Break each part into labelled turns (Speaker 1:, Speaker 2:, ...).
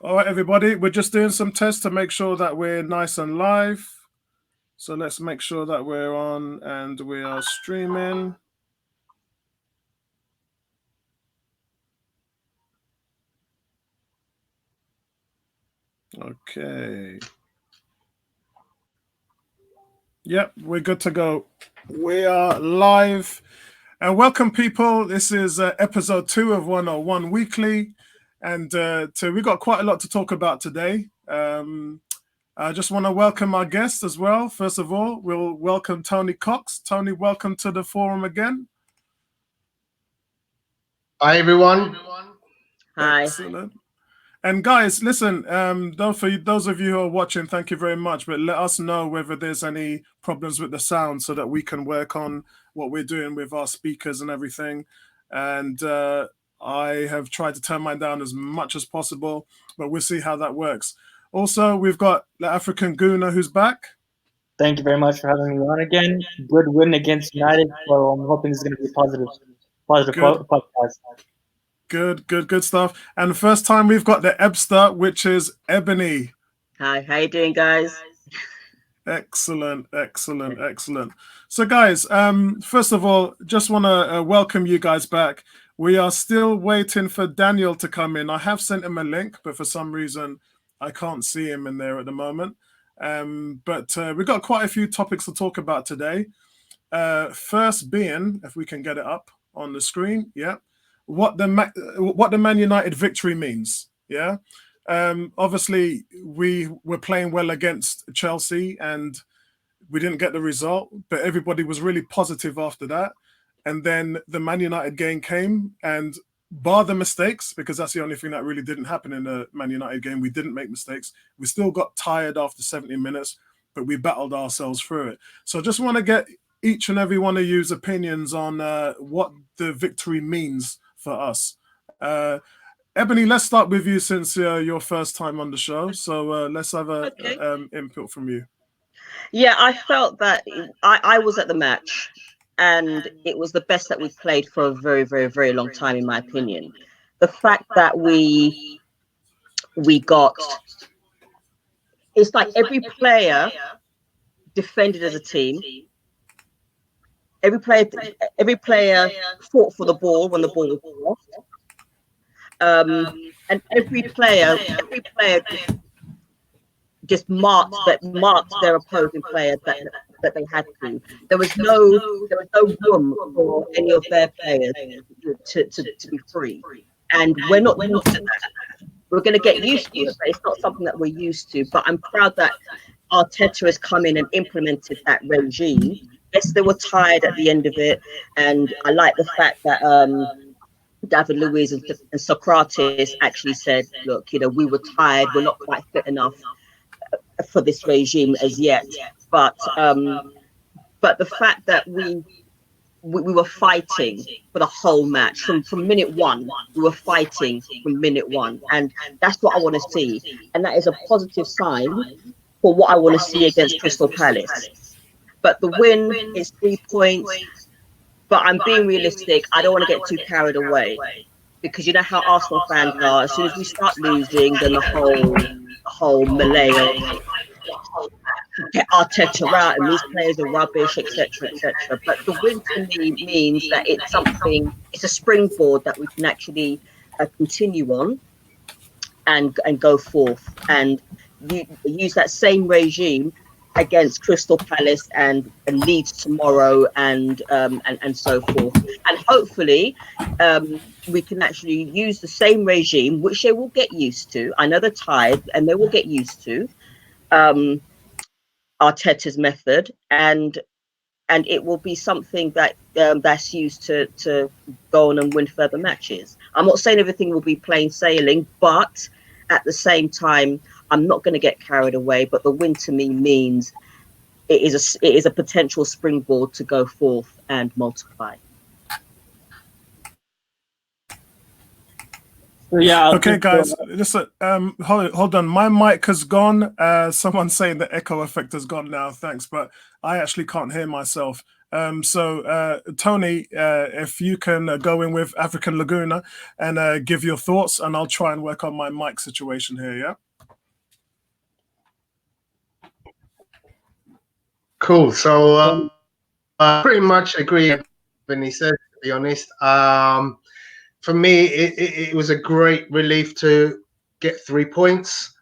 Speaker 1: All right, everybody, we're just doing some tests to make sure that we're nice and live. So let's make sure that we're on and we are streaming. Okay. Yep, we're good to go. We are live. And welcome, people. This is episode 2 of 101 Weekly. And we got quite a lot to talk about today. I just want to welcome our guests as well. First of all, we'll welcome Tony Cox. Tony, welcome to the forum again.
Speaker 2: Hi, everyone.
Speaker 3: Hi.
Speaker 1: Excellent. And guys, listen, for those of you who are watching, thank you very much. But let us know whether there's any problems with the sound so that we can work on what we're doing with our speakers and everything. And I have tried to turn mine down as much as possible, but we'll see how that works. Also, we've got the African Gooner who's back.
Speaker 3: Thank you very much for having me on again. Good win against United, so I'm hoping this is going to be a positive podcast.
Speaker 1: Good stuff. And the first time we've got the Ebster, which is Ebony.
Speaker 4: Hi, how you doing, guys?
Speaker 1: Excellent. So, guys, first of all, just want to welcome you guys back. We are still waiting for Daniel to come in. I have sent him a link, but for some reason, I can't see him in there at the moment. But we've got quite a few topics to talk about today. First being, if we can get it up on the screen, yeah, what the Man United victory means. Yeah, obviously we were playing well against Chelsea and we didn't get the result, but everybody was really positive after that. And then the Man United game came, and bar the mistakes, because that's the only thing that really didn't happen in the Man United game. We didn't make mistakes. We still got tired after 70 minutes, but we battled ourselves through it. So I just want to get each and every one of you's opinions on what the victory means for us. Ebony, let's start with you since your first time on the show. So let's have a input from you.
Speaker 4: Yeah, I felt that I was at the match, and it was the best that we've played for a very, very, very long time, in my opinion. The fact that we got, it's like every player defended as a team. Every player fought for the ball when the ball was lost. And every player just marked their opposing player that they had to. There was no room for any of their players to be free. And we're not used to that. We're going to get used to it, but it's not something that we're used to. But I'm proud that Arteta has come in and implemented that regime. Yes, they were tired at the end of it, and I like the fact that David Luiz and Socrates actually said, "Look, we were tired. We're not quite fit enough for this regime as yet." But the fact that we were fighting for the whole match from minute one, we were fighting from minute one, and that's what I want to see, and that is a positive sign for what I want to see against Crystal Palace. But the win is 3 points. But I'm being realistic. I don't want to get too carried away, because you know how Arsenal fans are. As soon as we start losing, then the whole melee of get Arteta out and these players are rubbish, etc., etc. But the win to me means that it's a springboard that we can actually continue on and go forth and use that same regime against Crystal Palace and Leeds tomorrow and so forth. And hopefully we can actually use the same regime, which they will get used to. I know they're tired and they will get used to Arteta's method, and it will be something that that's used to go on and win further matches. I'm not saying everything will be plain sailing, but at the same time, I'm not going to get carried away. But the win to me means it is a potential springboard to go forth and multiply.
Speaker 3: Yeah.
Speaker 1: Okay, guys. Listen. Hold on. My mic has gone. Someone's saying the echo effect has gone now. Thanks, but I actually can't hear myself. So Tony, if you can go in with African Laguna and give your thoughts, and I'll try and work on my mic situation here. Yeah.
Speaker 2: Cool. So I pretty much agree with what he said, to be honest. For me, it was a great relief to get 3 points.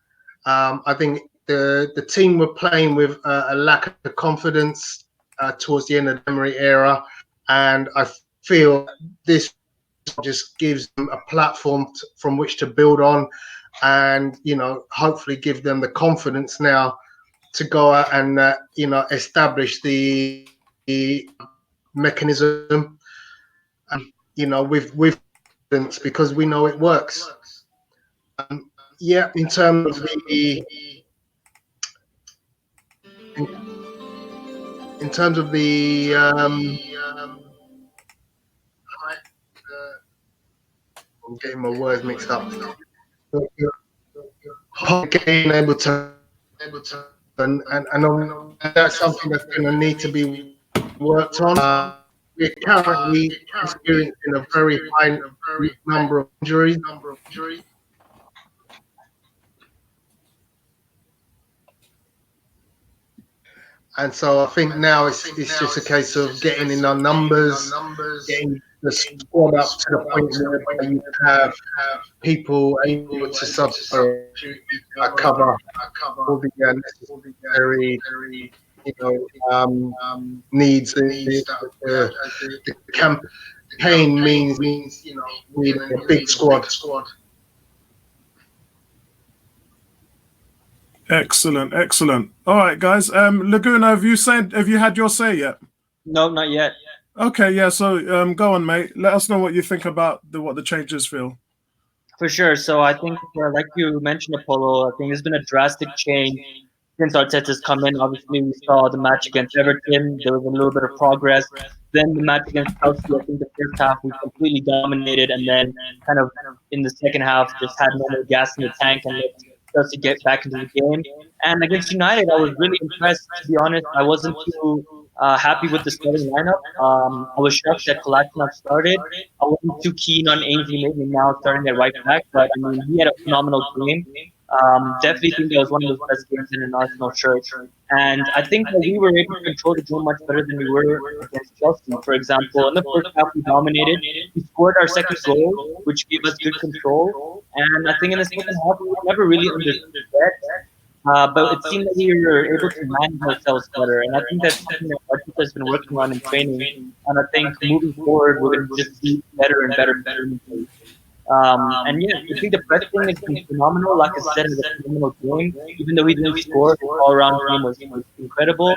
Speaker 2: I think the team were playing with a lack of confidence towards the end of the Emery era, and I feel this just gives them a platform from which to build on, and hopefully give them the confidence now to go out and establish the mechanism, with because we know it works. Yeah, in terms of the in terms of the I'm getting my words mixed up. Being able to and that's something that's going to need to be worked on. We're currently experiencing a very high number of injuries. And so I think now it's just a case of getting in our numbers, getting the squad up to the point where you have people able to cover all the necessary needs. The campaign means needing a big squad.
Speaker 1: Excellent, excellent. All right, guys. Laguna, have you had your say yet?
Speaker 3: No, not yet.
Speaker 1: Okay, yeah. So go on, mate. Let us know what you think about what the changes feel.
Speaker 3: For sure. So I think, like you mentioned, Apollo, I think there's been a drastic change since Arteta's come in. Obviously, we saw the match against Everton. There was a little bit of progress. Then the match against Chelsea, I think the first half we completely dominated, and then kind of in the second half just had no more gas in the tank and let Chelsea get back into the game. And against United, I was really impressed. To be honest, I wasn't too happy with the starting lineup. I was shocked that Kolasinac started. I wasn't too keen on Ainsley Maitland-Niles starting at right back, but I mean he had a phenomenal game. Definitely think that was one of those best games in an Arsenal shirt. And I think that we were able to control the game much better than we were against Chelsea. For example, in the first half we dominated. We scored our second goal, which gave us good control. And I think in the second half we were never really under threat. But it seemed that we were able to manage ourselves better. And I think that's something that Arteta has been working on in training. And I think moving forward, we're going to just be better and better and better. And yeah, I think the pressing has been phenomenal. Like I said, it was a phenomenal game. Even though we didn't score, the all-around game was incredible.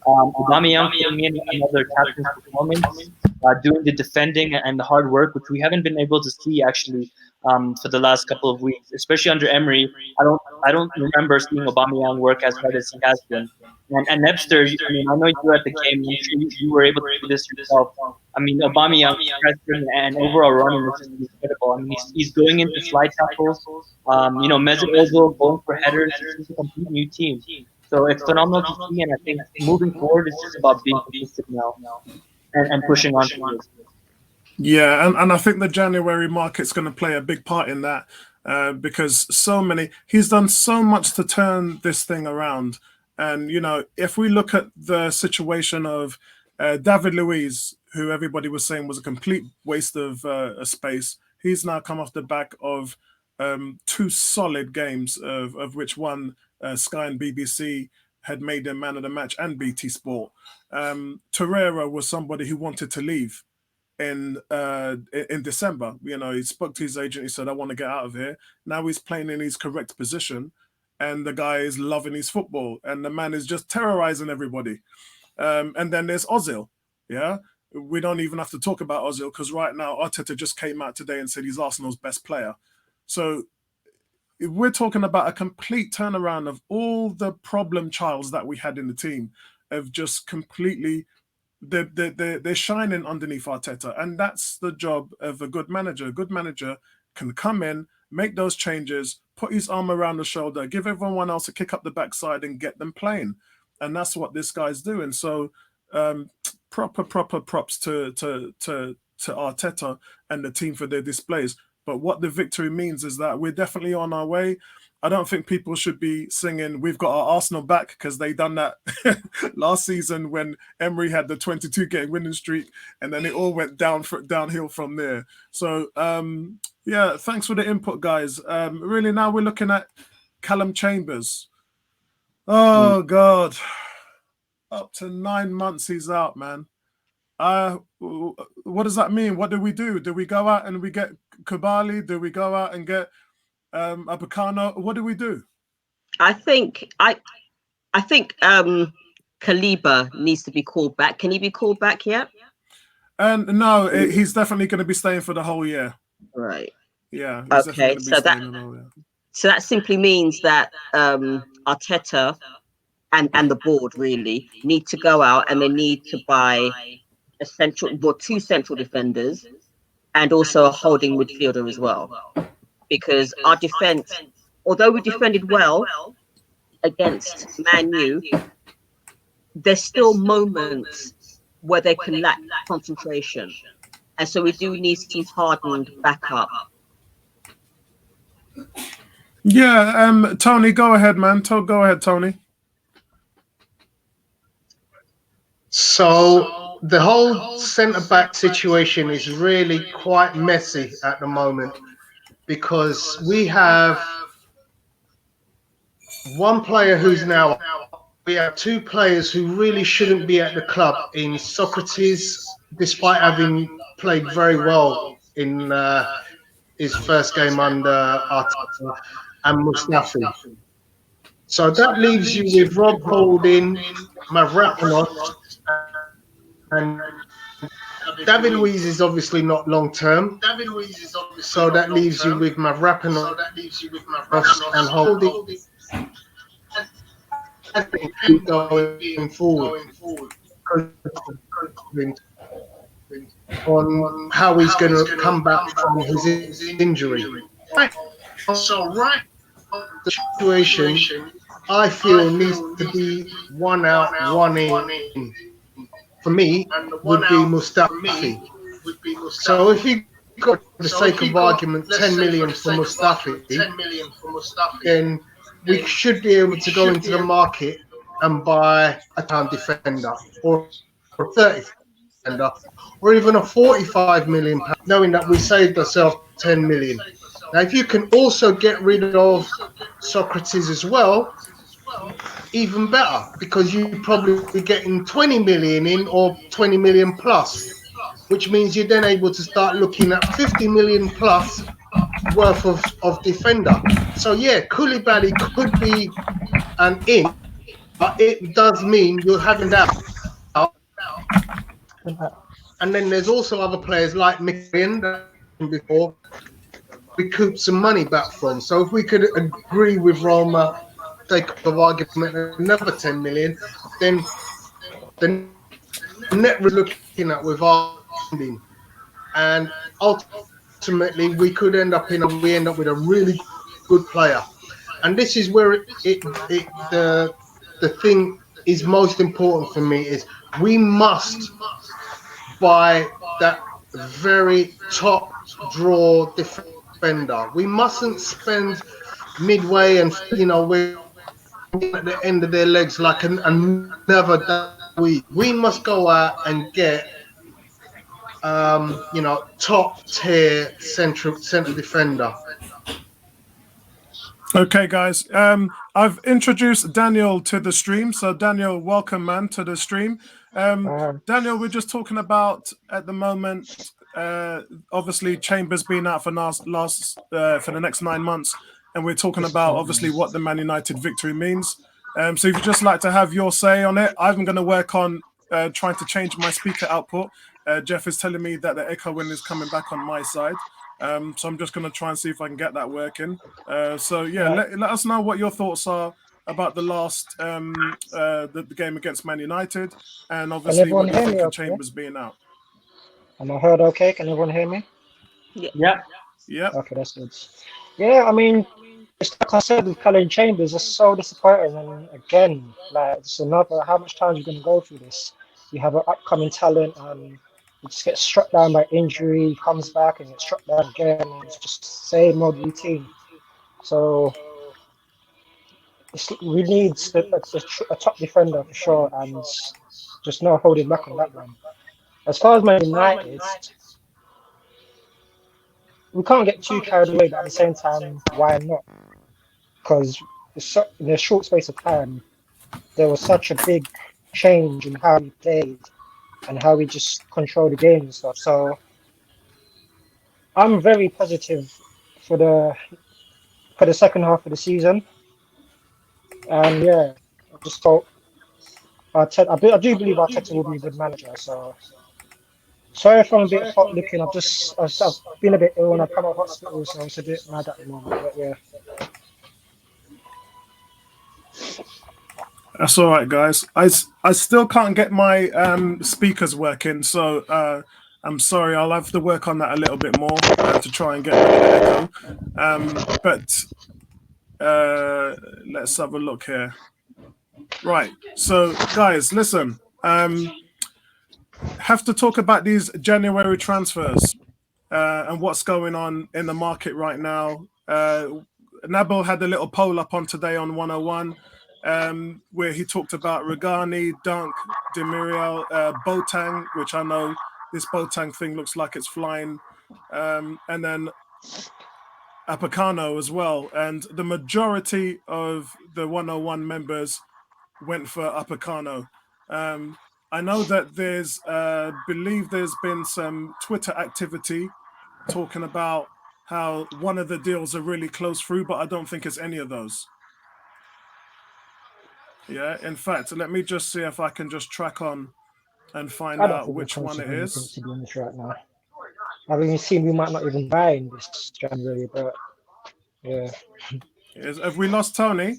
Speaker 3: Aubameyang putting in another captain's performance, doing the defending and the hard work, which we haven't been able to see actually for the last couple of weeks, especially under Emery. I don't remember seeing Aubameyang work as hard as he has been. And Nebster, I mean, I know you were at the game. I'm sure you were able to do this yourself. I mean, Aubameyang pressing and overall running is just incredible. I mean, he's going into slide tackles. Mesut Ozil going for headers. It's a complete new team. So it's phenomenal to see, and I think moving forward, it's just about being consistent now and pushing on to this.
Speaker 1: Yeah, and I think the January market's going to play a big part in that because he's done so much to turn this thing around. And, if we look at the situation of David Luiz, who everybody was saying was a complete waste of space, he's now come off the back of 2 solid games, of which one Sky and BBC had made him man of the match, and BT Sport. Torreira was somebody who wanted to leave in December. He spoke to his agent. He said, "I want to get out of here." Now he's playing in his correct position, and the guy is loving his football, and the man is just terrorizing everybody. And then there's Ozil. Yeah, we don't even have to talk about Ozil because right now Arteta just came out today and said he's Arsenal's best player. So if we're talking about a complete turnaround of all the problem childs that we had in the team, of just completely. They're shining underneath Arteta, and that's the job of a good manager. A good manager can come in, make those changes, put his arm around the shoulder, give everyone else a kick up the backside and get them playing. And that's what this guy's doing. So proper props to Arteta and the team for their displays. But what the victory means is that we're definitely on our way. I don't think people should be singing "We've got our Arsenal back" because they done that last season when Emery had the 22-game winning streak, and then it all went downhill from there. So yeah, thanks for the input, guys. Really, now we're looking at Calum Chambers. Oh God, up to 9 months he's out, man. What does that mean? What do we do? Do we go out and we get Kubali? Do we go out and get Abukano? What do we do?
Speaker 4: I think Kaliba needs to be called back. Can he be called back yet?
Speaker 1: And no, he's definitely going to be staying for the whole year.
Speaker 4: Right.
Speaker 1: Yeah.
Speaker 4: Okay. So that simply means that Arteta and the board really need to go out and they need to buy two central defenders and also a holding midfielder as well, because our defense, although we defended well against Man U, there's still moments where they can lack concentration, and so we do need some hardened backup.
Speaker 1: Yeah, Tony, go ahead, man. Go ahead, Tony.
Speaker 2: So the whole centre-back situation is really quite messy at the moment, because we have one player who's now, we have two players who really shouldn't be at the club in Socrates, despite having played very well in his first game under Arteta, and Mustafi. So that leaves you with Rob Holding, Mavropanos, and David Luiz is obviously not long term. So that leaves you with Mavropanos and Holding. I think going forward on how he's going to come back from his injury. So the situation, I feel, needs to be one out, one in. For me, would be Mustafi. So if you got, for the sake of argument, 10 million for Mustafi, then we should be able to go into the market and buy a town defender or a 30 defender or even a 45 million pound, knowing that we saved ourselves 10 million. Now, if you can also get rid of Socrates as well, even better, because you probably be getting 20 million in or 20 million plus, which means you're then able to start looking at 50 million plus worth of defender. So yeah, Koulibaly could be an in, but it does mean you're having that out. And then there's also other players like Mkhitaryan that before recoup some money back from. So if we could agree with Roma, take of argument another 10 million, then the net we're looking at with our funding, and ultimately we could end up with a really good player. And this is where the thing is most important for me is we must buy that very top draw defender. We mustn't spend midway and we're at the end of their legs like another week. We must go out and get top tier central defender.
Speaker 1: Okay, guys. I've introduced Daniel to the stream. So Daniel, welcome, man, to the stream. Daniel, we're just talking about at the moment. Obviously, Chambers being out for for the next 9 months, and we're talking about obviously what the Man United victory means. So if you'd just like to have your say on it, I'm going to work on trying to change my speaker output. Jeff is telling me that the echoing is coming back on my side. So I'm just going to try and see if I can get that working. So yeah, let us know what your thoughts are about the last the game against Man United, and obviously what you think of Chambers being out.
Speaker 5: Am I heard okay? Can everyone hear me?
Speaker 3: Yeah.
Speaker 5: Okay, that's good. Yeah, I mean, it's like I said with Calum Chambers, it's so disappointing. And again, like, it's another, how much time are you going to go through this? you have an upcoming talent, and he just gets struck down by injury, comes back and gets struck down again, and it's just same old routine. So we need a top defender for sure, and just no holding back on that one. As far as Man United, we can't get too carried away, but at the same time, why not? Because in a short space of time, there was such a big change in how we played and how we just control the game and stuff. So I'm very positive for the second half of the season. And yeah, I just hope Arteta. I do believe Arteta will be a good manager. So sorry if I'm a bit hot looking. I've been a bit ill and I've come out of hospital, so it's a bit mad at the moment. But yeah.
Speaker 1: That's all right, guys. I still can't get my speakers working, so I'm sorry. I'll have to work on that a little bit more to try and get rid of the echo. Let's have a look here. Right. So, guys, listen. Have to talk about these January transfers and what's going on in the market right now. Nabil had a little poll up on today on 101. Where he talked about Regani, Dunk, Demiriel, Boateng, which I know this Boateng thing looks like it's flying, and then Apicano as well. And the majority of the 101 members went for Apicano. I know that believe there's been some Twitter activity talking about how one of the deals are really close through, but I don't think it's any of those. Yeah, in fact, let me just see if I can just track on and find out which one it is.
Speaker 5: To be honest, right now, I've even seen we might not even buy in this January, but yeah.
Speaker 1: Have we lost Tony?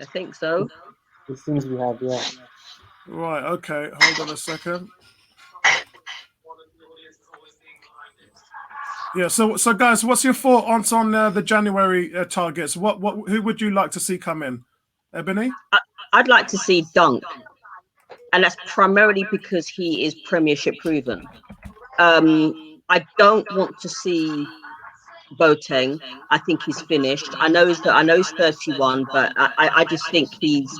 Speaker 4: I think so.
Speaker 3: It seems we have, yeah.
Speaker 1: Right, okay, hold on a second. Yeah, so guys, what's your thoughts on the January targets? Who would you like to see come in? Ebony?
Speaker 4: I'd like to see Dunk, and that's primarily because he is Premiership proven. I don't want to see Boateng. I think he's finished. I know he's 31, but I just think he's,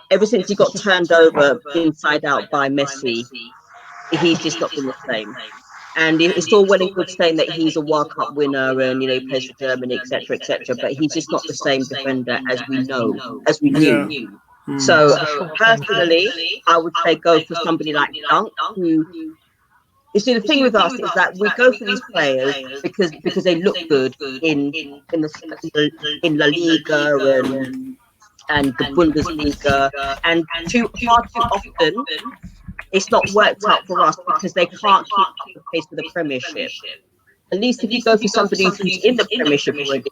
Speaker 4: ever since he got turned over inside out by Messi, he's just not been the same. And it's all well and good saying that he's a World Cup winner and he plays for Germany, etc., etc. But he's just not the same defender as we knew.
Speaker 1: Yeah.
Speaker 4: So personally, I would say go for somebody like Dunk, who. You see, the thing with us is that we go for these players because they look good in La Liga and the Bundesliga, and far too often it's not worked out for us because they can't keep up the pace with the Premiership. At least if you go for somebody who's in the Premiership already,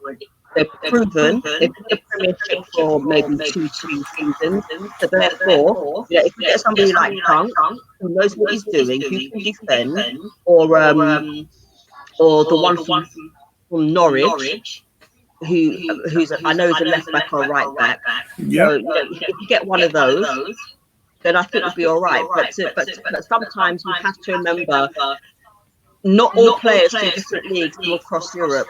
Speaker 4: they're proven, they've been in the Premiership for maybe 2-3 seasons. So therefore, if you get somebody like Dunk, who knows what he's doing, who can defend, or the one from Norwich, who's I know is a left back or right back.
Speaker 1: Yeah.
Speaker 4: So, if you get one of those, then I think it'll be all right. But sometimes we have to remember, not all players from different leagues all across Europe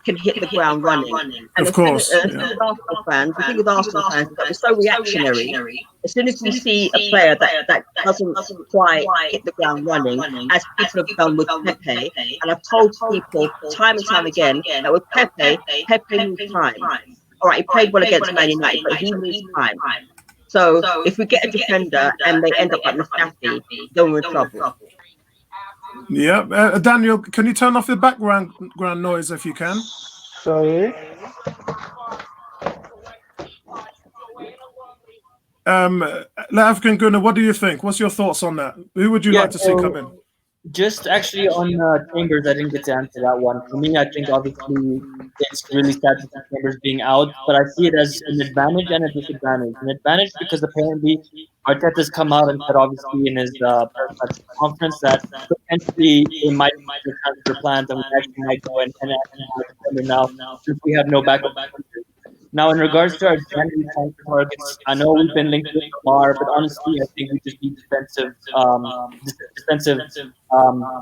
Speaker 4: can hit the ground running. And
Speaker 1: of course,
Speaker 4: the thing with Arsenal fans is that we're so reactionary. As soon as we see a player that doesn't quite hit the ground running, as people have done with Pepe, and I've told people time and time again that with Pepe needs time. All right, he played well against Man United, but he needs time. So if we get a defender and they end up like Mustafi, then we're in trouble.
Speaker 1: Yeah, Daniel, can you turn off the background noise if you can?
Speaker 5: Sorry.
Speaker 1: African Gunnar, what do you think? What's your thoughts on that? Who would you like to see come in?
Speaker 3: Just actually on Chambers, I didn't get to answer that one. For me, I think obviously it's really sad to see Chambers being out, but I see it as an advantage and a disadvantage. An advantage because apparently Arteta's come out and said, obviously in his press conference, that potentially they might the transfer plans and we actually might go and have a defender now since we have no backup. Now, in regards to our January transfer targets, I know we've been linked with Lamar, but honestly, I think we just need defensive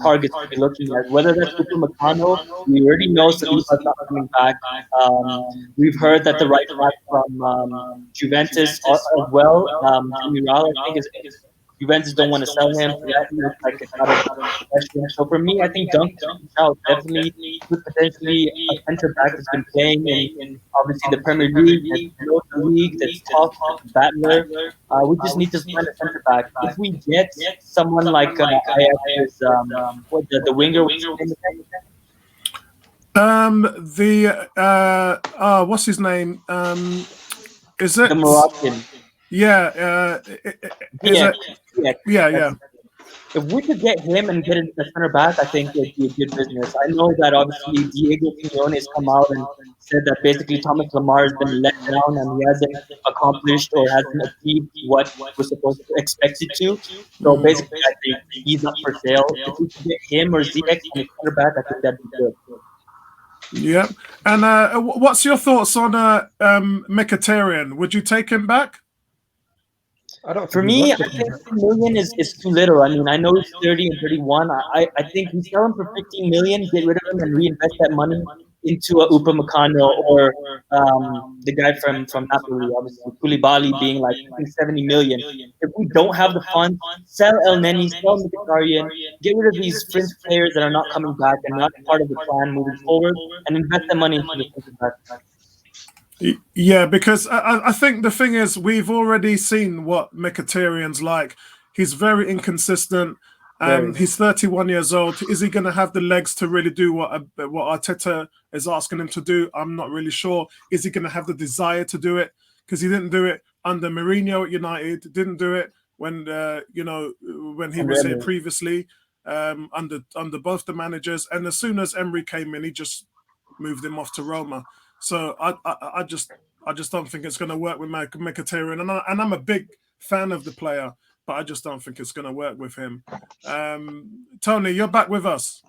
Speaker 3: targets to be looking at. Whether that's Upa Meccano, we already know Saliba's not coming back. We've heard that the right back from Juventus as well, Demiral, I think is Juventus don't want to sell him. So that looks like it's out of question. So for me, I think Dunk definitely could potentially a centre back that's been playing in obviously the Premier League, that's knows the league, that's tough, that's a battler. We just need to find a centre back. If we get someone like Ajax's the winger, what's
Speaker 1: his name? Is it
Speaker 3: the Moroccan?
Speaker 1: Yeah, yeah.
Speaker 3: If we could get him and get a center back, I think it'd be a good business. I know that obviously Diego Simeone has come out and said that basically Thomas Lamar has been let down and he hasn't accomplished or hasn't achieved what was supposed to expected to. So basically, I think he's up for sale. If we could get him or ZX and a center back, I think that'd be good.
Speaker 1: Yeah. And what's your thoughts on Mkhitaryan? Would you take him back?
Speaker 3: For me, I think 10 million is too little. I mean, I know he's 30 and 31. I think we sell him for 15 million, get rid of him, and reinvest that money into a Upa Meccano or the guy from Napoli, obviously Koulibaly being like 70 million. If we don't have the funds, sell El Neni, sell Mkhitaryan, get rid of these fringe players that are not coming back and not part of the plan moving forward, and invest that money into the centre back.
Speaker 1: Yeah, because I think the thing is we've already seen what Mkhitaryan's like. He's very inconsistent. He's 31 years old. Is he going to have the legs to really do what Arteta is asking him to do? I'm not really sure. Is he going to have the desire to do it? Because he didn't do it under Mourinho at United. Didn't do it when when he was here previously under both the managers. And as soon as Emery came in, he just moved him off to Roma. So I just don't think it's going to work with Mkhitaryan, and I'm a big fan of the player, but I just don't think it's going to work with him. Tony, you're back with us.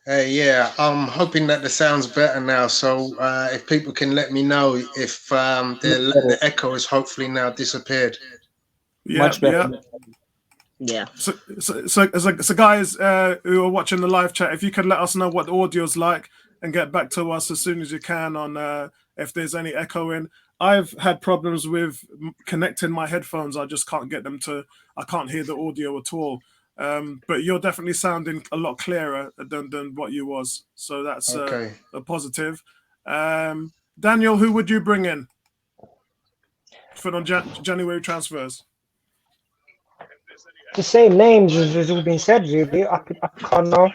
Speaker 2: Yeah, I'm hoping that the sound's better now. So if people can let me know if the echo has hopefully now disappeared.
Speaker 1: Yeah,
Speaker 3: much better.
Speaker 4: Yeah.
Speaker 1: So guys who are watching the live chat, if you could let us know what the audio's like and get back to us as soon as you can on if there's any echoing. I've had problems with connecting my headphones. I just can't get them to. I can't hear the audio at all. But you're definitely sounding a lot clearer than what you was. So that's
Speaker 2: okay.
Speaker 1: A positive. Daniel, who would you bring in for on January transfers?
Speaker 5: The same names as all been said, really. I can't know.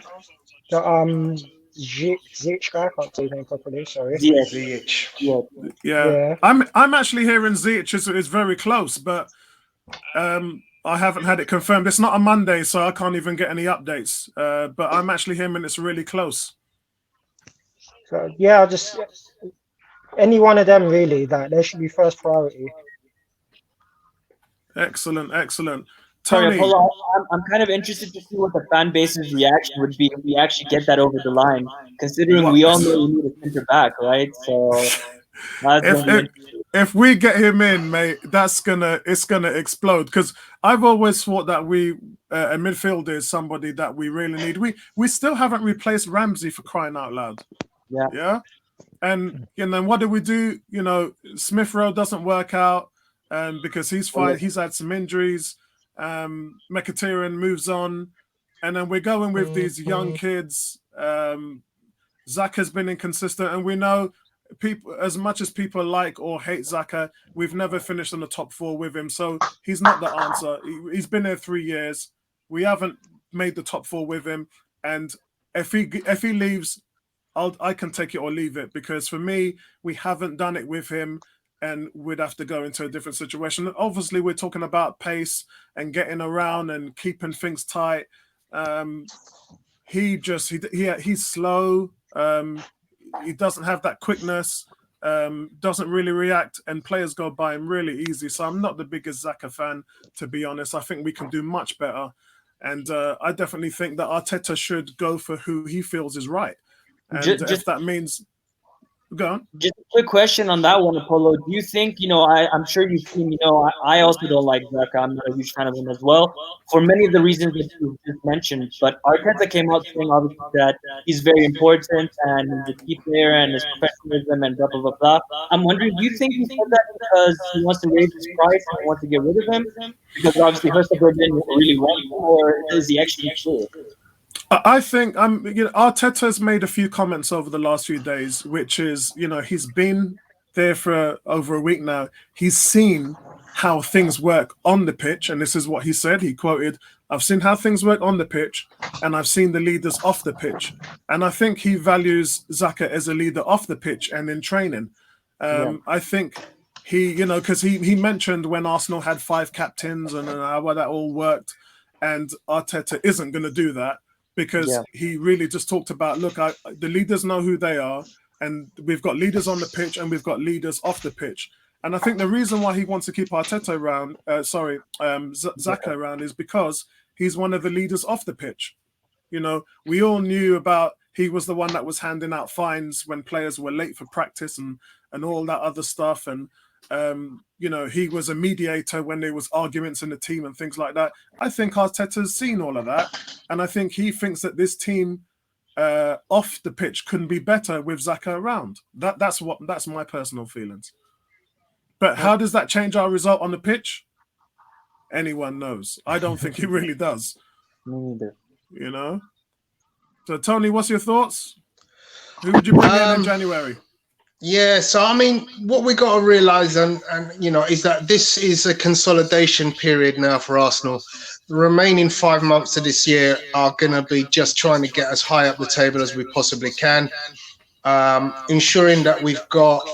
Speaker 5: Ziyech guy, I can't say his name properly, sorry.
Speaker 2: Ziyech.
Speaker 1: Yeah. I'm actually hearing Ziyech is very close, but I haven't had it confirmed. It's not a Monday, so I can't even get any updates. But I'm actually hearing it's really close.
Speaker 5: So yeah, just any one of them really, that they should be first priority.
Speaker 1: Excellent.
Speaker 3: Sorry,
Speaker 1: Tony,
Speaker 3: I'm kind of interested to see what the fan base's reaction would be if we actually get that over the line, considering we all know we need a centre back, right? So
Speaker 1: if we get him in, mate, it's gonna explode. Because I've always thought that a midfielder is somebody that we really need. We still haven't replaced Ramsey, for crying out loud. Yeah. And what do we do? Smith Rowe doesn't work out because he's fine. He's had some injuries. Mkhitaryan moves on, and then we're going with these young kids. Xhaka has been inconsistent, and we know people, as much as people like or hate Xhaka, we've never finished in the top 4 with him, so he's not the answer. He's been there 3 years. We haven't made the top 4 with him, and if he leaves, I can take it or leave it, because for me, we haven't done it with him. And we'd have to go into a different situation. Obviously, we're talking about pace and getting around and keeping things tight. He's slow. He doesn't have that quickness. Doesn't really react, and players go by him really easy. So I'm not the biggest Xhaka fan, to be honest. I think we can do much better, and I definitely think that Arteta should go for who he feels is right. And if that means, Go on.
Speaker 3: Just a quick question on that one, Apollo. Do you think, I'm sure you've seen, I also don't like Xhaka. I'm not a huge fan of him as well, for many of the reasons that you just mentioned. But Arteta came out saying, obviously, that he's very important and he's a key player and his professionalism and blah, blah, blah, blah. I'm wondering, do you think he said that because he wants to raise his price and he wants to get rid of him? Because obviously, Hertha didn't really want him, or is he actually true?
Speaker 1: I think Arteta's made a few comments over the last few days, which is, he's been there for over a week now. He's seen how things work on the pitch, and this is what he said. He quoted, "I've seen how things work on the pitch, and I've seen the leaders off the pitch." And I think he values Xhaka as a leader off the pitch and in training. I think because he mentioned when Arsenal had 5 captains and how that all worked, and Arteta isn't going to do that. Because he really just talked about, look, the leaders know who they are, and we've got leaders on the pitch and we've got leaders off the pitch. And I think the reason why he wants to keep Arteta around, Xhaka around, is because he's one of the leaders off the pitch. We all knew about he was the one that was handing out fines when players were late for practice and all that other stuff. And he was a mediator when there was arguments in the team and things like that. I think Arteta's seen all of that, and I think he thinks that this team off the pitch couldn't be better with Xhaka around. That's my personal feelings. But how does that change our result on the pitch? Anyone knows. I don't think it really does.
Speaker 3: Me neither.
Speaker 1: So, Tony, what's your thoughts? Who would you bring in January?
Speaker 2: Yeah, so I mean, what we got to realise, and is that this is a consolidation period now for Arsenal. The remaining 5 months of this year are going to be just trying to get as high up the table as we possibly can, ensuring that we've got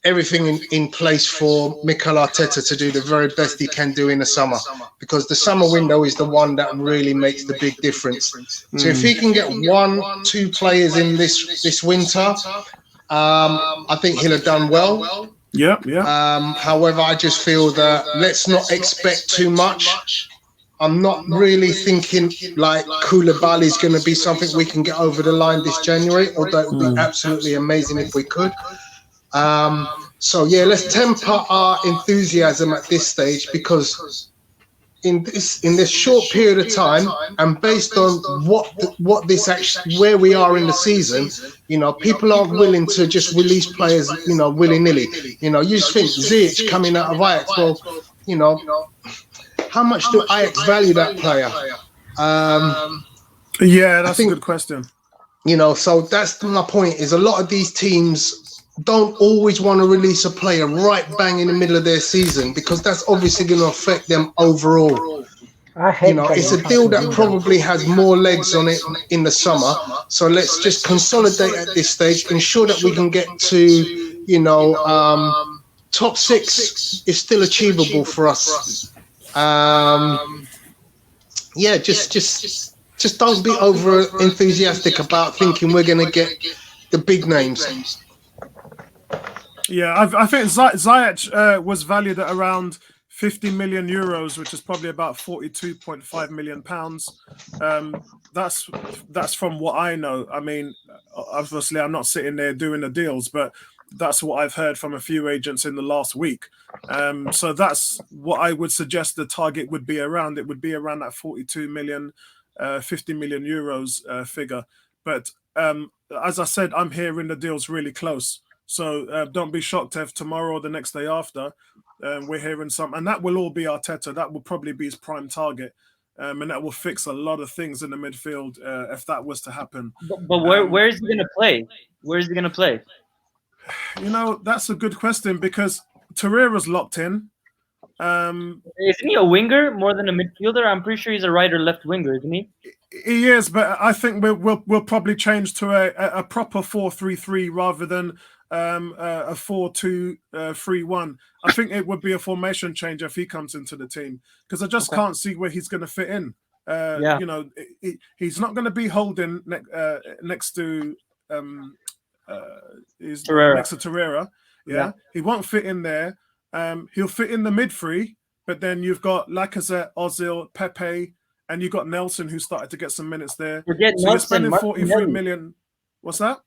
Speaker 2: everything in place for Mikel Arteta to do the very best he can do in the summer, because the summer window is the one that really makes the big difference. So if he can get 1-2 players in this winter, I think he'll have done well.
Speaker 1: Yeah.
Speaker 2: However, I just feel that let's not expect too much. I'm not really thinking like Koulibaly is going to be something we can get over the line this January, although it would be absolutely amazing if we could. So yeah, let's temper our enthusiasm at this stage, because in this short period of time, and based on what this actually, where we are in the season, people aren't willing to just release players, willy-nilly. You just think Ziyech coming out of Ajax, well, how much do Ajax value that player?
Speaker 1: Yeah, that's a good question.
Speaker 2: So that's my point, is a lot of these teams don't always want to release a player right bang in the middle of their season, because that's obviously going to affect them overall.
Speaker 5: I hate
Speaker 2: it's a deal that probably has more legs on it in the summer. So let's just consolidate at this stage, ensure that we can get to, top 6 is still achievable for us. Just don't be over enthusiastic about thinking we're going to get the big names.
Speaker 1: Yeah, I think Ziyech was valued at around 50 million euros, which is probably about 42.5 million pounds. That's from what I know. I mean, obviously, I'm not sitting there doing the deals, but that's what I've heard from a few agents in the last week. So that's what I would suggest the target would be around. It would be around that 42 million, 50 million euros figure. But as I said, I'm hearing the deal's really close. So don't be shocked if tomorrow or the next day after we're hearing something. And that will all be Arteta. That will probably be his prime target. And that will fix a lot of things in the midfield if that was to happen.
Speaker 3: But where is he going to play? Where is he going to play?
Speaker 1: That's a good question, because Torreira's locked in.
Speaker 3: Isn't he a winger more than a midfielder? I'm pretty sure he's a right or left winger, isn't he?
Speaker 1: He is, but I think we'll probably change to a proper 4-3-3 rather than a 4-2-3-1. I think it would be a formation change if he comes into the team, because I just can't see where he's going to fit in. He's not going to be holding next to Torreira. Yeah, he won't fit in there. He'll fit in the mid three, but then you've got Lacazette, Ozil, Pepe, and you've got Nelson, who started to get some minutes there.
Speaker 3: Forget
Speaker 1: so
Speaker 3: Nelson,
Speaker 1: you're spending 43 million. What's that?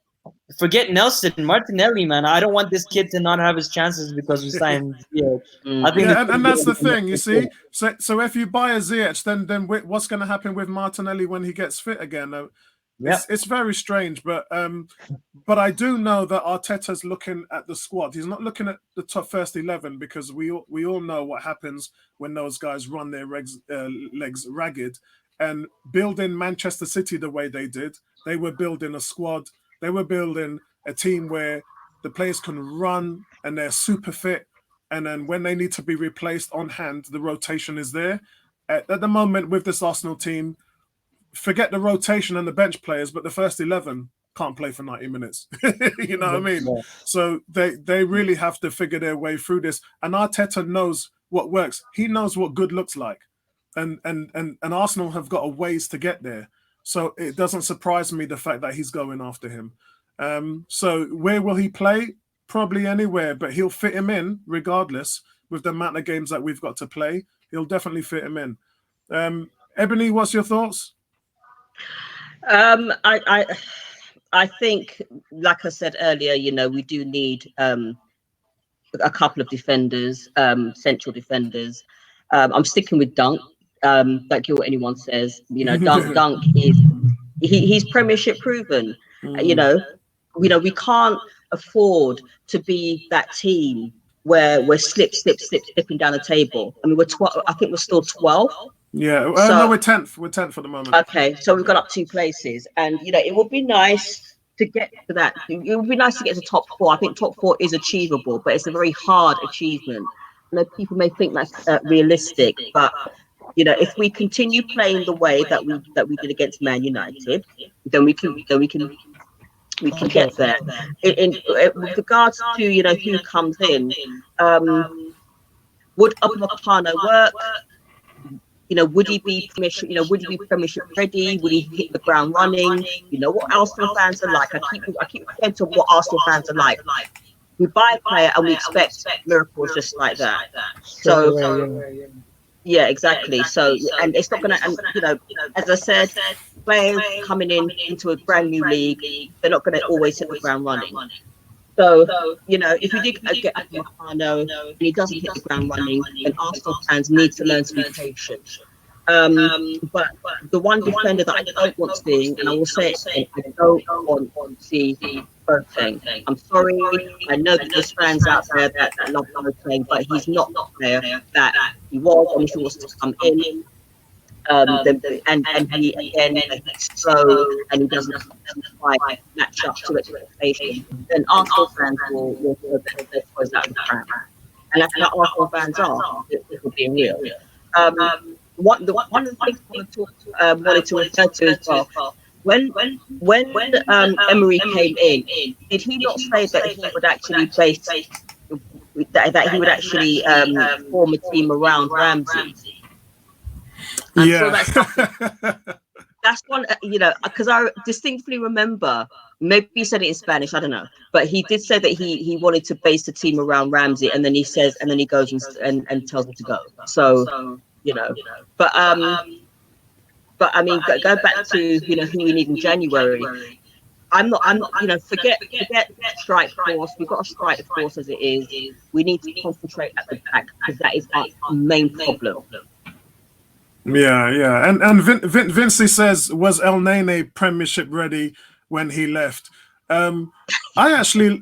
Speaker 3: forget Nelson, Martinelli, man. I don't want this kid to not have his chances because we signed Ziyech. I think
Speaker 1: Yeah, and that's the thing, you see. So if you buy a Ziyech, then what's going to happen with Martinelli when he gets fit again? It's very strange, but I do know that Arteta's looking at the squad. He's not looking at the top first 11 because we all know what happens when those guys run their legs ragged. And building Manchester City the way they did, they were building a squad. They were building a team where the players can run and they're super fit. And then when they need to be replaced on hand, the rotation is there. At the moment with this Arsenal team, forget the rotation and the bench players, but the first 11 can't play for 90 minutes. You know what I mean?
Speaker 3: Yeah.
Speaker 1: So they really have to figure their way through this. And Arteta knows what works. He knows what good looks like. And Arsenal have got a ways to get there. So it doesn't surprise me the fact that he's going after him. So where will he play? Probably anywhere, but he'll fit him in regardless with the amount of games that we've got to play. He'll definitely fit him in. Ebony, what's your thoughts?
Speaker 4: I think, like I said earlier, we do need a couple of defenders, central defenders. I'm sticking with Dunk. Don't care what anyone says. Dunk is he's Premiership proven. We can't afford to be that team where we're slipping down the table. I mean, we're 12. I think we're still 12.
Speaker 1: Yeah, no, we're 10th. We're 10th for the moment.
Speaker 4: Okay, so we've gone up 2 places, and it would be nice to get to that. It would be nice to get to top 4. I think top 4 is achievable, but it's a very hard achievement. I know people may think that's realistic, but if we continue playing the way that we did against Man United, then we can get there. With regards to who comes in, would Upamecano work? Would he be Premiership? Would he be Premiership ready? Would he hit the ground running? What Arsenal fans are like. I keep referring to what Arsenal fans are like. We buy a player and we expect miracles just like that. So yeah, exactly. So and it's not gonna. And as I said, players coming into a brand new league, they're not gonna always hit the ground running. So, if you did get Upamecano and he doesn't hit the ground running, then Arsenal fans need to learn to be patient. But the one defender that I don't want seeing, and I will say it again, I don't want to see Boateng. I'm sorry, I know that there's fans out there that love Boateng, but he's not the player that he was, and if he was to come in. And he again he's slow and he doesn't quite match up to expectations, then Arsenal fans will throw their toys out of the pram. And that's how Arsenal fans are, if we're being real. One of the things I wanted to refer to as well, when Emery came in, did he not say that he would actually form a team around Ramsey? And
Speaker 1: yeah.
Speaker 4: so that's one, because I distinctly remember, maybe he said it in Spanish, I don't know, but he did say that he wanted to base the team around Ramsey, and then he goes and tells him to go. So, but I mean, go back to who we need in January. I'm not, forget strike force. We've got a strike force as it is. We need to concentrate at the back because that is our main problem.
Speaker 1: Yeah, and Vincey says, was El Nene Premiership ready when he left? I actually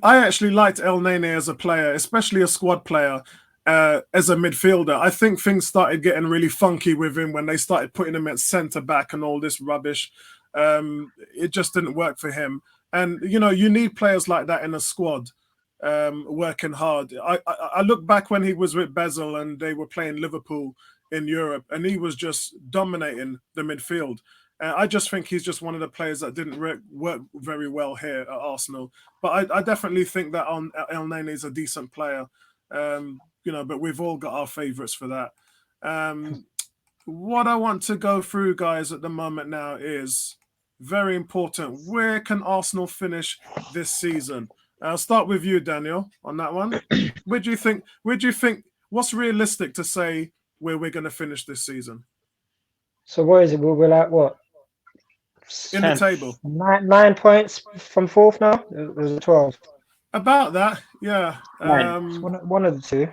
Speaker 1: liked El Nene as a player, especially a squad player, as a midfielder. I think things started getting really funky with him when they started putting him at centre back and all this rubbish. It just didn't work for him. And you need players like that in a squad, working hard. I look back when he was with Basel and they were playing Liverpool in Europe, and he was just dominating the midfield. I just think he's just one of the players that didn't work very well here at Arsenal. But I definitely think that El Nene is a decent player, but we've all got our favourites for that. What I want to go through, guys, at the moment now is very important. Where can Arsenal finish this season? I'll start with you, Daniel, on that one. Where do you think? What's realistic to say where we're going to finish this season?
Speaker 5: So what is it? We're like what?
Speaker 1: in the
Speaker 3: 10th.
Speaker 1: table?
Speaker 5: 9 points from fourth now. It was 12.
Speaker 1: About that, yeah.
Speaker 3: Nine.
Speaker 5: One of the two.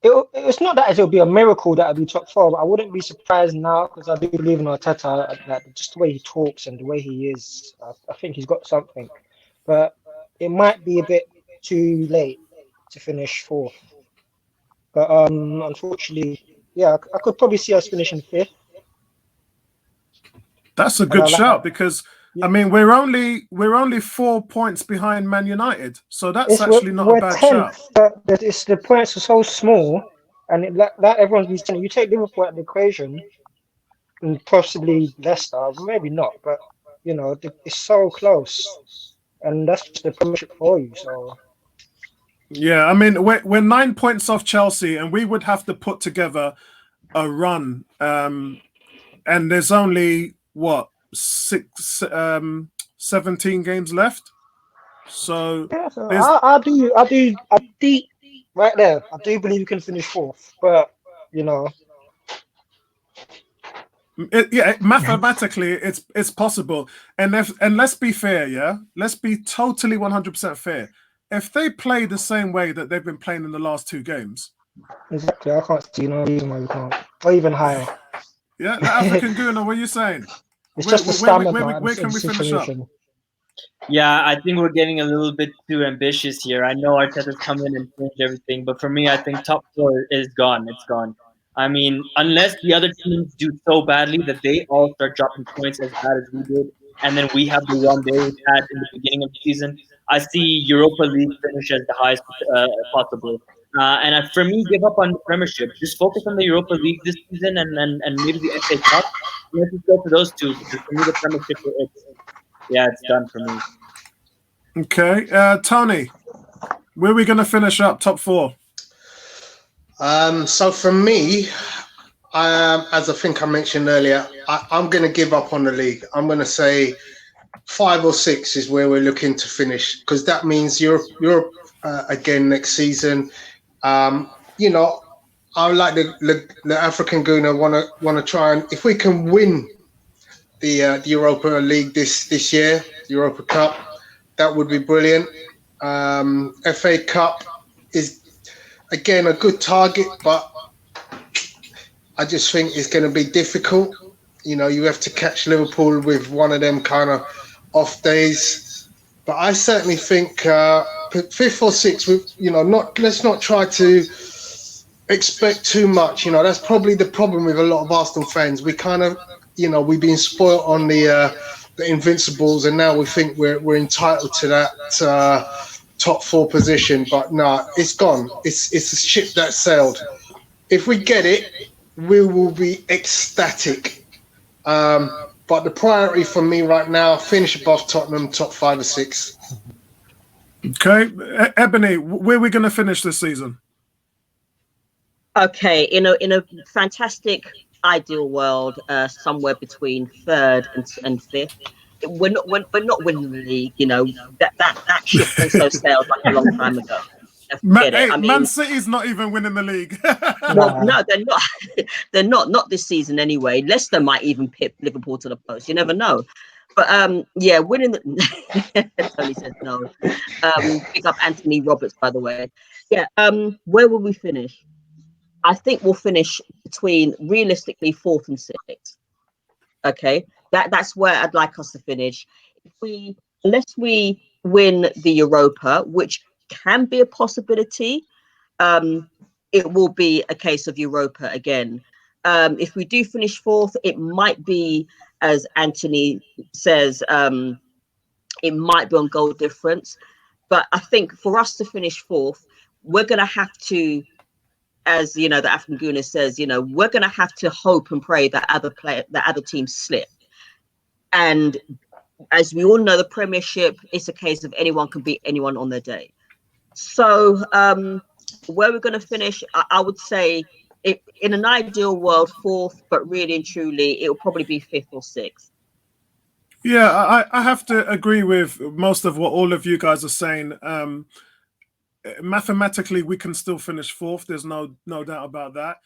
Speaker 5: It's not that it'll be a miracle that it'll be top four, but I wouldn't be surprised now because I do believe in Arteta. That just the way he talks and the way he is, I think he's got something. But it might be a bit too late to finish fourth. But unfortunately, yeah, I could probably see us finishing fifth.
Speaker 1: That's a good shout because I mean we're only 4 points behind Man United, so that's actually not a bad shout.
Speaker 5: But the points are so small, and like everyone's been saying, you take Liverpool out of the equation, and possibly Leicester, maybe not, but you know it's so close, and that's just the Premiership for you. So
Speaker 1: yeah, I mean we're 9 points off Chelsea, and we would have to put together a run, and there's only what 17 games left. So,
Speaker 5: yeah, I do right there. I do believe you can finish fourth, but you know.
Speaker 1: Mathematically, it's possible, and let's be fair, yeah, let's be totally 100% fair. If they play the same way that they've been playing in the last 2 games,
Speaker 5: Exactly, I can't see no reason why we can't, or even higher.
Speaker 1: Yeah, the African Guna, what are you saying?
Speaker 5: It's just the stamina.
Speaker 1: Where can we finish up?
Speaker 3: Yeah, I think we're getting a little bit too ambitious here. I know Arteta's come in and changed everything, but for me, I think top 4 is gone. It's gone. I mean, unless the other teams do so badly that they all start dropping points as bad as we did, and then we have the one they had in the beginning of the season, I see Europa League finish as the highest possible. For me, give up on the Premiership. Just focus on the Europa League this season and maybe the FA Cup. Let's just go for those two because for me, the Premiership, it's done for me.
Speaker 1: Okay, Tony, where are we going to finish up top 4?
Speaker 2: So for me, as I think I mentioned earlier, I'm going to give up on the league. I'm going to say 5 or 6 is where we're looking to finish because that means Europe again next season. You know, I like the African Guna want to try and if we can win the Europa League this year, the Europa Cup, that would be brilliant. FA Cup is again a good target, but I just think it's going to be difficult. You know, you have to catch Liverpool with one of them kind of off days. But I certainly think 5th or 6th. You know, let's not try to expect too much. You know, that's probably the problem with a lot of Arsenal fans. We kind of, you know, we've been spoiled on the Invincibles, and now we think we're entitled to that top 4 position. But no, it's gone. It's a ship that sailed. If we get it, we will be ecstatic. But the priority for me right now, finish above Tottenham, top 5 or 6.
Speaker 1: Okay, Ebony, where are we going to finish this season?
Speaker 4: Okay, in a fantastic ideal world, somewhere between 3rd and 5th. We're not winning the league, you know. That ship also sailed like a long time ago.
Speaker 1: Man City's not even winning the league.
Speaker 4: Well, no, they're not. They're not this season anyway. Leicester might even pip Liverpool to the post. You never know. But yeah, winning the Tony says no. Pick up Anthony Roberts, by the way. Yeah. Where will we finish? I think we'll finish between realistically 4th and 6th. Okay, that's where I'd like us to finish. Unless we win the Europa, which can be a possibility, it will be a case of Europa again. If we do finish 4th, it might be, as Anthony says, it might be on goal difference. But I think for us to finish 4th, we're going to have to, as you know, the African Guna says, you know, we're going to have to hope and pray that other teams slip. And as we all know, the Premiership, it's a case of anyone can beat anyone on their day. So where we're going to finish, I would say, in an ideal world, 4th, but really and truly, it will probably be 5th or 6th.
Speaker 1: Yeah, I have to agree with most of what all of you guys are saying. Mathematically, we can still finish 4th. There's no doubt about that.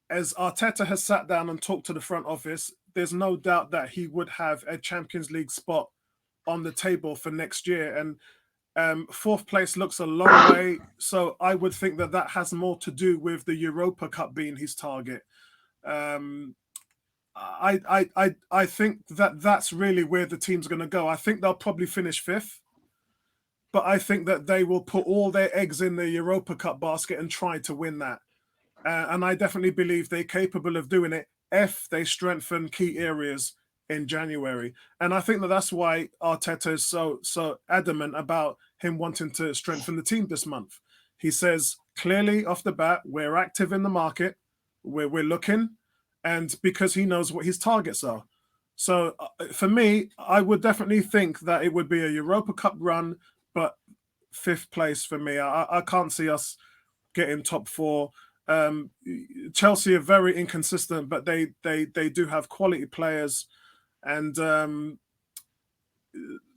Speaker 1: as Arteta has sat down and talked to the front office, there's no doubt that he would have a Champions League spot on the table for next year. And fourth place looks a long way. So I would think that that has more to do with the Europa Cup being his target. I think that that's really where the team's going to go. I think they'll probably finish fifth, but I think that they will put all their eggs in the Europa Cup basket and try to win that. And I definitely believe they're capable of doing it if they strengthen key areas in January. And I think that that's why Arteta is so adamant about him wanting to strengthen the team this month. He says clearly off the bat, we're active in the market, we're looking, and because he knows what his targets are. So for me, I would definitely think that it would be a Europa Cup run, but fifth place for me. I can't see us getting top four. Chelsea are very inconsistent, but they do have quality players, and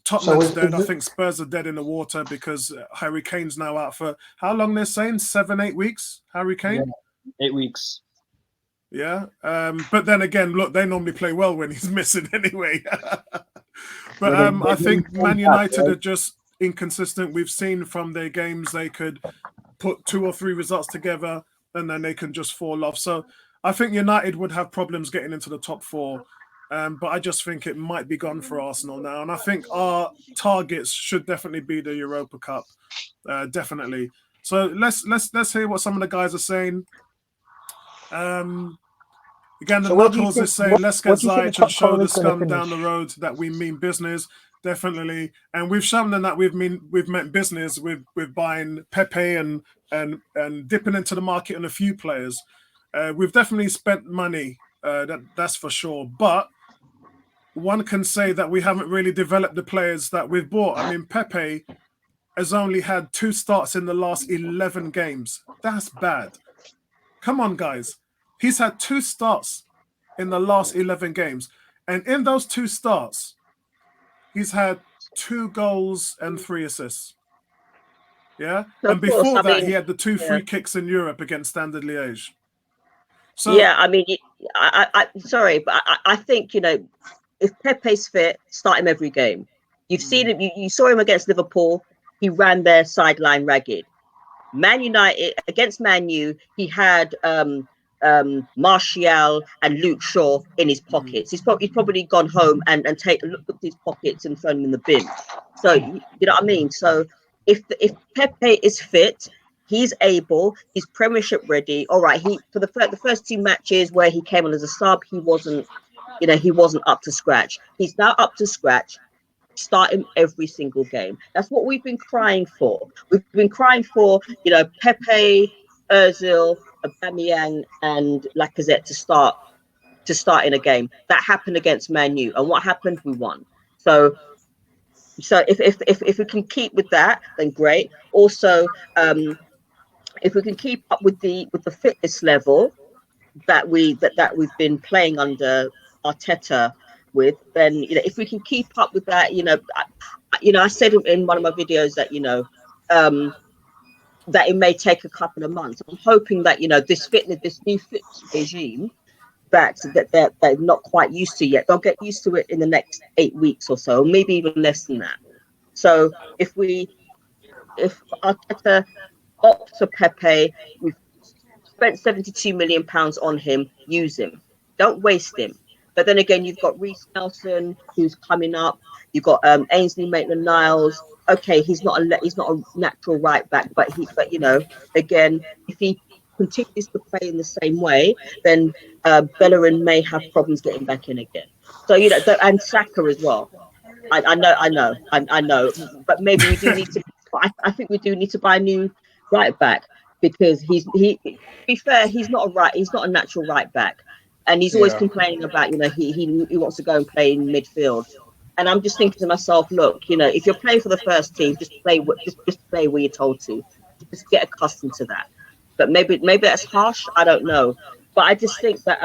Speaker 1: Tottenham's dead. I think Spurs are dead in the water because Harry Kane's now out for how long? They're saying 7-8 weeks. Harry Kane,
Speaker 3: 8 weeks.
Speaker 1: Yeah, but then again, look, they normally play well when he's missing anyway. But I think Man United are just inconsistent. We've seen from their games they could put 2 or 3 results together and then they can just fall off. So I think United would have problems getting into the top 4. But I just think it might be gone for Arsenal now. And I think our targets should definitely be the Europa Cup. Definitely. So let's hear what some of the guys are saying. Again, the Knuckles is saying, let's get Ziyech and show the scum down the road that we mean business. Definitely. And we've shown them that we've meant business with buying Pepe and dipping into the market on a few players. We've definitely spent money, that's for sure. But one can say that we haven't really developed the players that we've bought. I mean, Pepe has only had 2 starts in the last 11 games. That's bad. Come on, guys. He's had 2 starts in the last 11 games. And in those 2 starts, he's had 2 goals and 3 assists. Yeah? And before that, he had the 2 free kicks in Europe against Standard Liège. So,
Speaker 4: yeah, I mean, sorry, but I think, if Pepe's fit, start him every game. You've seen it. You saw him against Liverpool. He ran their sideline ragged. Man United against Man U, he had Martial and Luke Shaw in his pockets. He's probably gone home and take a look at his pockets and thrown them in the bin. So you know what I mean. So if Pepe is fit, he's able. He's Premiership ready. All right. He for the first 2 matches where he came on as a sub, he wasn't up to scratch. He's now up to scratch. Start him every single game. That's what we've been crying for. We've been crying for, Pepe, Ozil, Aubameyang, and Lacazette to start in a game. That happened against Man U, and what happened? We won. So if we can keep with that, then great. Also, if we can keep up with the fitness level that we've been playing under Arteta with, then if we can keep up with that, I said in one of my videos that that it may take a couple of months. I'm hoping that this new fitness regime that they're not quite used to yet, they'll get used to it in the next 8 weeks or so, maybe even less than that. So if Arteta opts for Pepe, we've spent £72 million on him, use him, don't waste him. But then again, you've got Reece Nelson who's coming up. You've got Ainsley Maitland-Niles. Okay, he's not a natural right back, but again, if he continues to play in the same way, then Bellerin may have problems getting back in again. So and Saka as well. I know, but maybe we do need to. I think we do need to buy a new right back because to be fair, he's not a natural right back. And he's always complaining about, he wants to go and play in midfield. And I'm just thinking to myself, look, if you're playing for the first team, just play where you're told to. Just get accustomed to that. But maybe that's harsh. I don't know. But I just think that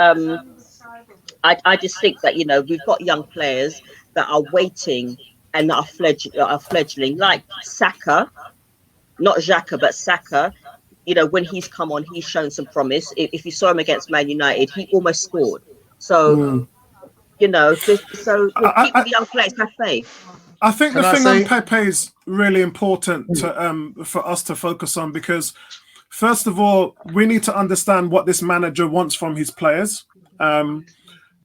Speaker 4: I just think that we've got young players that are waiting and that are fledgling, like Saka, not Xhaka, but Saka. you know, when he's come on, he's shown some promise. If you saw him against Man United, he almost scored. So, you know, keep with the young players, have faith.
Speaker 1: I think
Speaker 2: Can
Speaker 1: the
Speaker 2: I
Speaker 1: thing
Speaker 2: say-
Speaker 1: on Pepe is really important to, for us to focus on, because first of all, we need to understand what this manager wants from his players.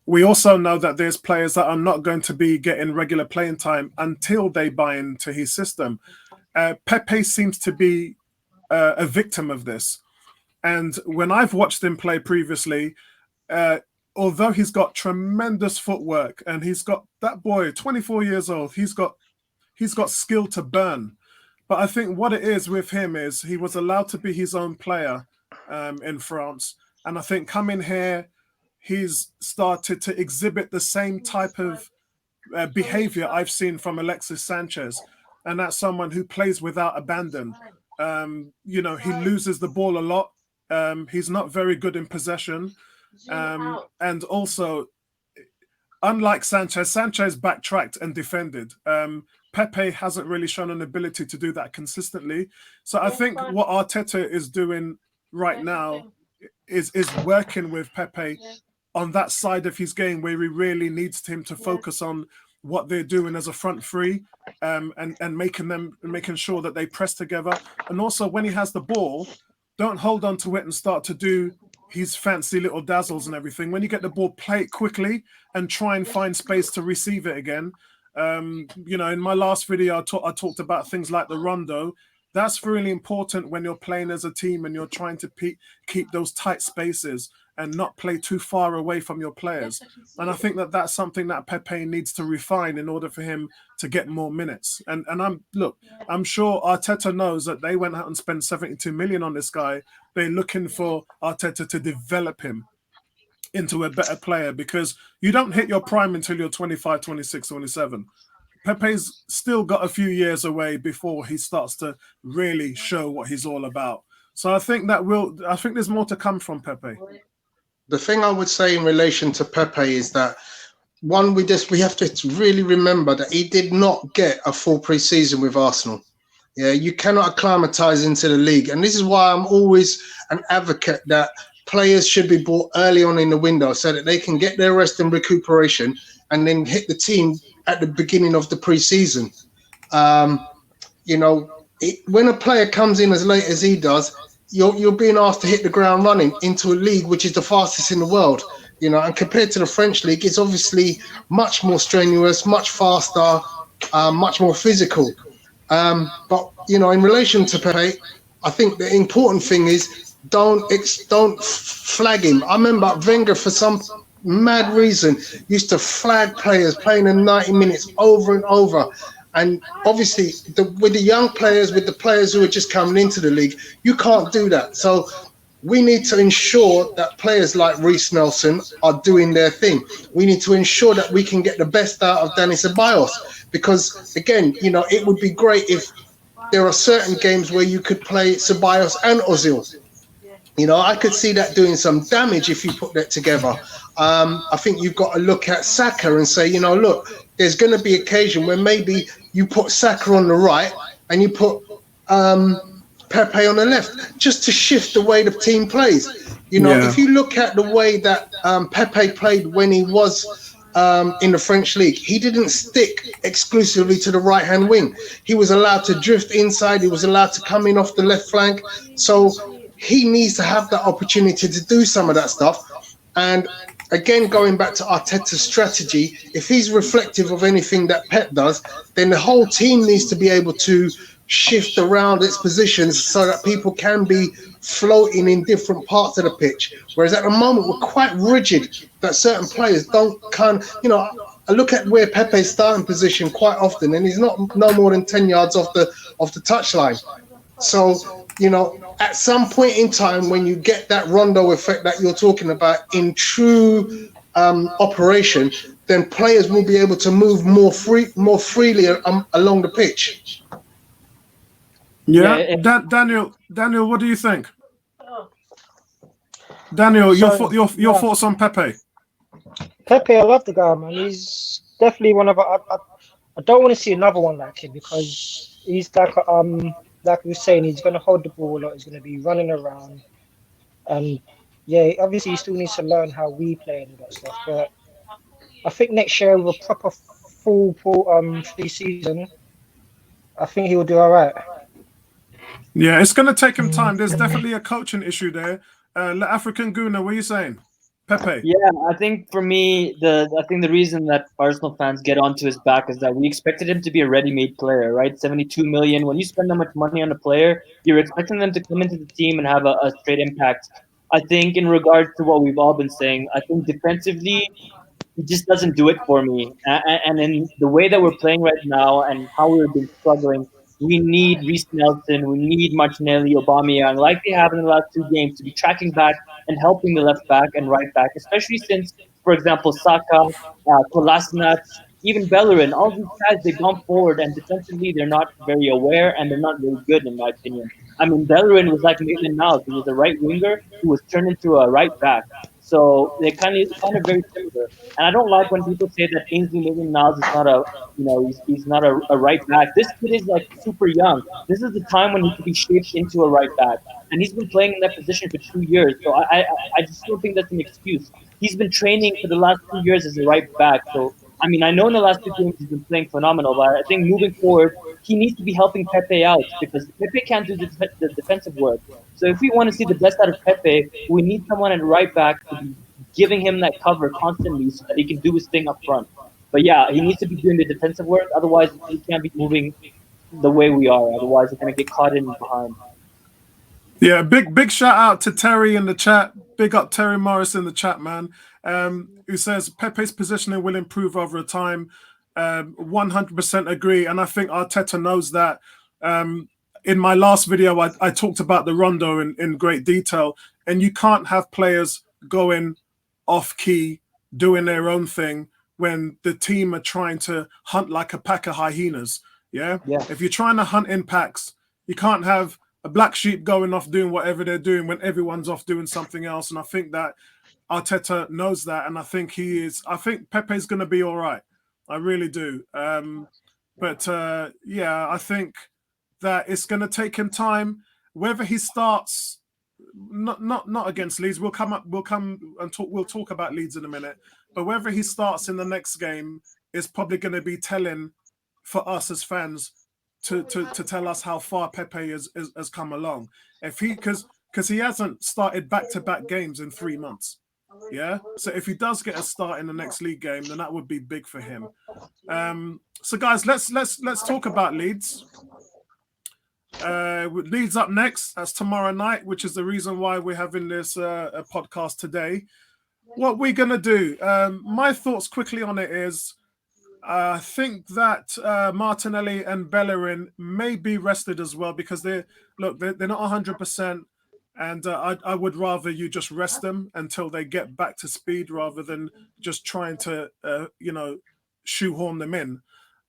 Speaker 1: We also know that there's players that are not going to be getting regular playing time until they buy into his system. Pepe seems to be a victim of this. And when I've watched him play previously, although he's got tremendous footwork and he's got that boy, 24 years old, he's got skill to burn. But I think what it is with him is he was allowed to be his own player in France. And I think coming here, he's started to exhibit the same type of behavior I've seen from Alexis Sanchez. And that's someone who plays without abandon. You know, he loses the ball a lot. He's not very good in possession. And also, unlike Sanchez backtracked and defended. Pepe hasn't really shown an ability to do that consistently. So I think what Arteta is doing right now is working with Pepe on that side of his game where he really needs him to focus on what they're doing as a front three, and making sure that they press together. And also when he has the ball, don't hold on to it and start to do his fancy little dazzles and everything. When you get the ball, play it quickly and try and find space to receive it again. You know, in my last video, I talked about things like the rondo. That's really important when you're playing as a team and you're trying to keep those tight spaces and not play too far away from your players. And I think that that's something that Pepe needs to refine in order for him to get more minutes. And I'm sure Arteta knows that they went out and spent 72 million on this guy. They're looking for Arteta to develop him into a better player, because you don't hit your prime until you're 25, 26, 27. Pepe's still got a few years away before he starts to really show what he's all about. So I think there's more to come from Pepe.
Speaker 2: The thing I would say in relation to Pepe is that we have to really remember that he did not get a full pre-season with Arsenal. Yeah, you cannot acclimatise into the league, and this is why I'm always an advocate that players should be bought early on in the window so that they can get their rest and recuperation, and then hit the team at the beginning of the pre-season. You know, when a player comes in as late as he does, you're being asked to hit the ground running into a league which is the fastest in the world, you know, and compared to the French league, it's obviously much more strenuous, much faster, much more physical. But, you know, in relation to Pepe, I think the important thing is don't flag him. I remember Wenger, for some mad reason, used to flag players playing in 90 minutes over and over. And obviously, with the young players, with the players who are just coming into the league, you can't do that. So we need to ensure that players like Reece Nelson are doing their thing. We need to ensure that we can get the best out of Dani Ceballos, because, again, you know, it would be great if there are certain games where you could play Ceballos and Ozil. You know, I could see that doing some damage if you put that together. I think you've got to look at Saka and say, you know, look, there's going to be occasion where maybe you put Saka on the right and you put Pepe on the left, just to shift the way the team plays. You know, if you look at the way that Pepe played when he was in the French league, he didn't stick exclusively to the right-hand wing. He was allowed to drift inside. He was allowed to come in off the left flank. So he needs to have that opportunity to do some of that stuff. And again, going back to Arteta's strategy, if he's reflective of anything that Pep does, then the whole team needs to be able to shift around its positions so that people can be floating in different parts of the pitch. Whereas at the moment, we're quite rigid that certain players can't, you know, I look at where Pepe's starting position quite often, and he's no more than 10 yards off the touchline. So, you know, at some point in time, when you get that rondo effect that you're talking about in true operation, then players will be able to move more freely along the pitch.
Speaker 1: Yeah, Daniel, what do you think? Daniel, your thoughts on Pepe?
Speaker 5: Pepe, I love the guy, man. He's definitely one of I don't want to see another one like him, because he's like like we were saying, he's going to hold the ball a lot. He's going to be running around, and yeah, obviously he still needs to learn how we play and all that stuff. But I think next year with a proper full pre-season, I think he will do all right.
Speaker 1: Yeah, it's going to take him time. There's definitely a coaching issue there. African Guna, what are you saying? Pepe.
Speaker 3: Yeah, I think for me, the reason that Arsenal fans get onto his back is that we expected him to be a ready-made player, right? 72 million. When you spend that much money on a player, you're expecting them to come into the team and have a straight impact. I think in regards to what we've all been saying, I think defensively, he just doesn't do it for me. And in the way that we're playing right now and how we've been struggling, we need Reece Nelson, we need Martinelli, Aubameyang, like they have in the last two games, to be tracking back and helping the left back and right back, especially since, for example, Saka, Kolasinac, even Bellerin, all these guys, they've gone forward and defensively they're not very aware and they're not very good, in my opinion. I mean, Bellerin was like Maitland-Niles. He was a right winger who was turned into a right back. So they're kind of very similar. And I don't like when people say that Ainsley Maitland-Niles is not he's not a right back. This kid is like super young. This is the time when he could be shaped into a right back. And he's been playing in that position for 2 years. So I just don't think that's an excuse. He's been training for the last 2 years as a right back. So, I mean, I know in the last two games he's been playing phenomenal, but I think moving forward, he needs to be helping Pepe out because Pepe can't do the defensive work. So if we want to see the best out of Pepe, we need someone at right back to be giving him that cover constantly so that he can do his thing up front. But yeah, he needs to be doing the defensive work. Otherwise, he can't be moving the way we are. Otherwise, we're going to get caught in behind.
Speaker 1: Yeah, big shout out to Terry in the chat. Big up Terry Morris in the chat, man. Who says Pepe's positioning will improve over time. 100% agree, and I think Arteta knows that. In my last video, I talked about the rondo in great detail, and you can't have players going off key, doing their own thing when the team are trying to hunt like a pack of hyenas. Yeah. If you're trying to hunt in packs, you can't have a black sheep going off doing whatever they're doing when everyone's off doing something else. And I think that Arteta knows that, and I think Pepe's going to be all right. I really do. Yeah, I think that it's going to take him time. Whether he starts, not against Leeds, we'll come and talk. We'll talk about Leeds in a minute. But whether he starts in the next game is probably going to be telling for us as fans to tell us how far Pepe has come along. If because he hasn't started back-to-back games in 3 months. Yeah, so if he does get a start in the next league game, then that would be big for him. So guys, let's talk about Leeds. Leeds up next. That's tomorrow night, which is the reason why we're having this podcast today. What we're gonna do? My thoughts quickly on it is, I think that Martinelli and Bellerin may be rested as well because they're not 100%. And I would rather you just rest them until they get back to speed rather than just trying to, shoehorn them in.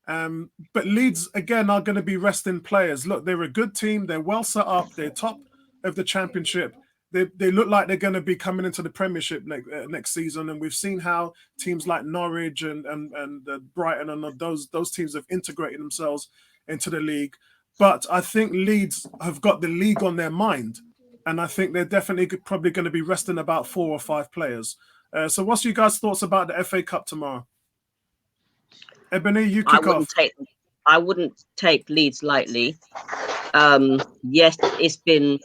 Speaker 1: But Leeds, again, are going to be resting players. Look, they're a good team. They're well set up. They're top of the Championship. They look like they're going to be coming into the Premiership next season. And we've seen how teams like Norwich and Brighton and those teams have integrated themselves into the league. But I think Leeds have got the league on their mind. And I think they're definitely probably going to be resting about 4 or 5 players. So what's your guys' thoughts about the FA Cup tomorrow? Ebony, you kick off.
Speaker 4: I wouldn't take Leeds lightly. Yes, it's been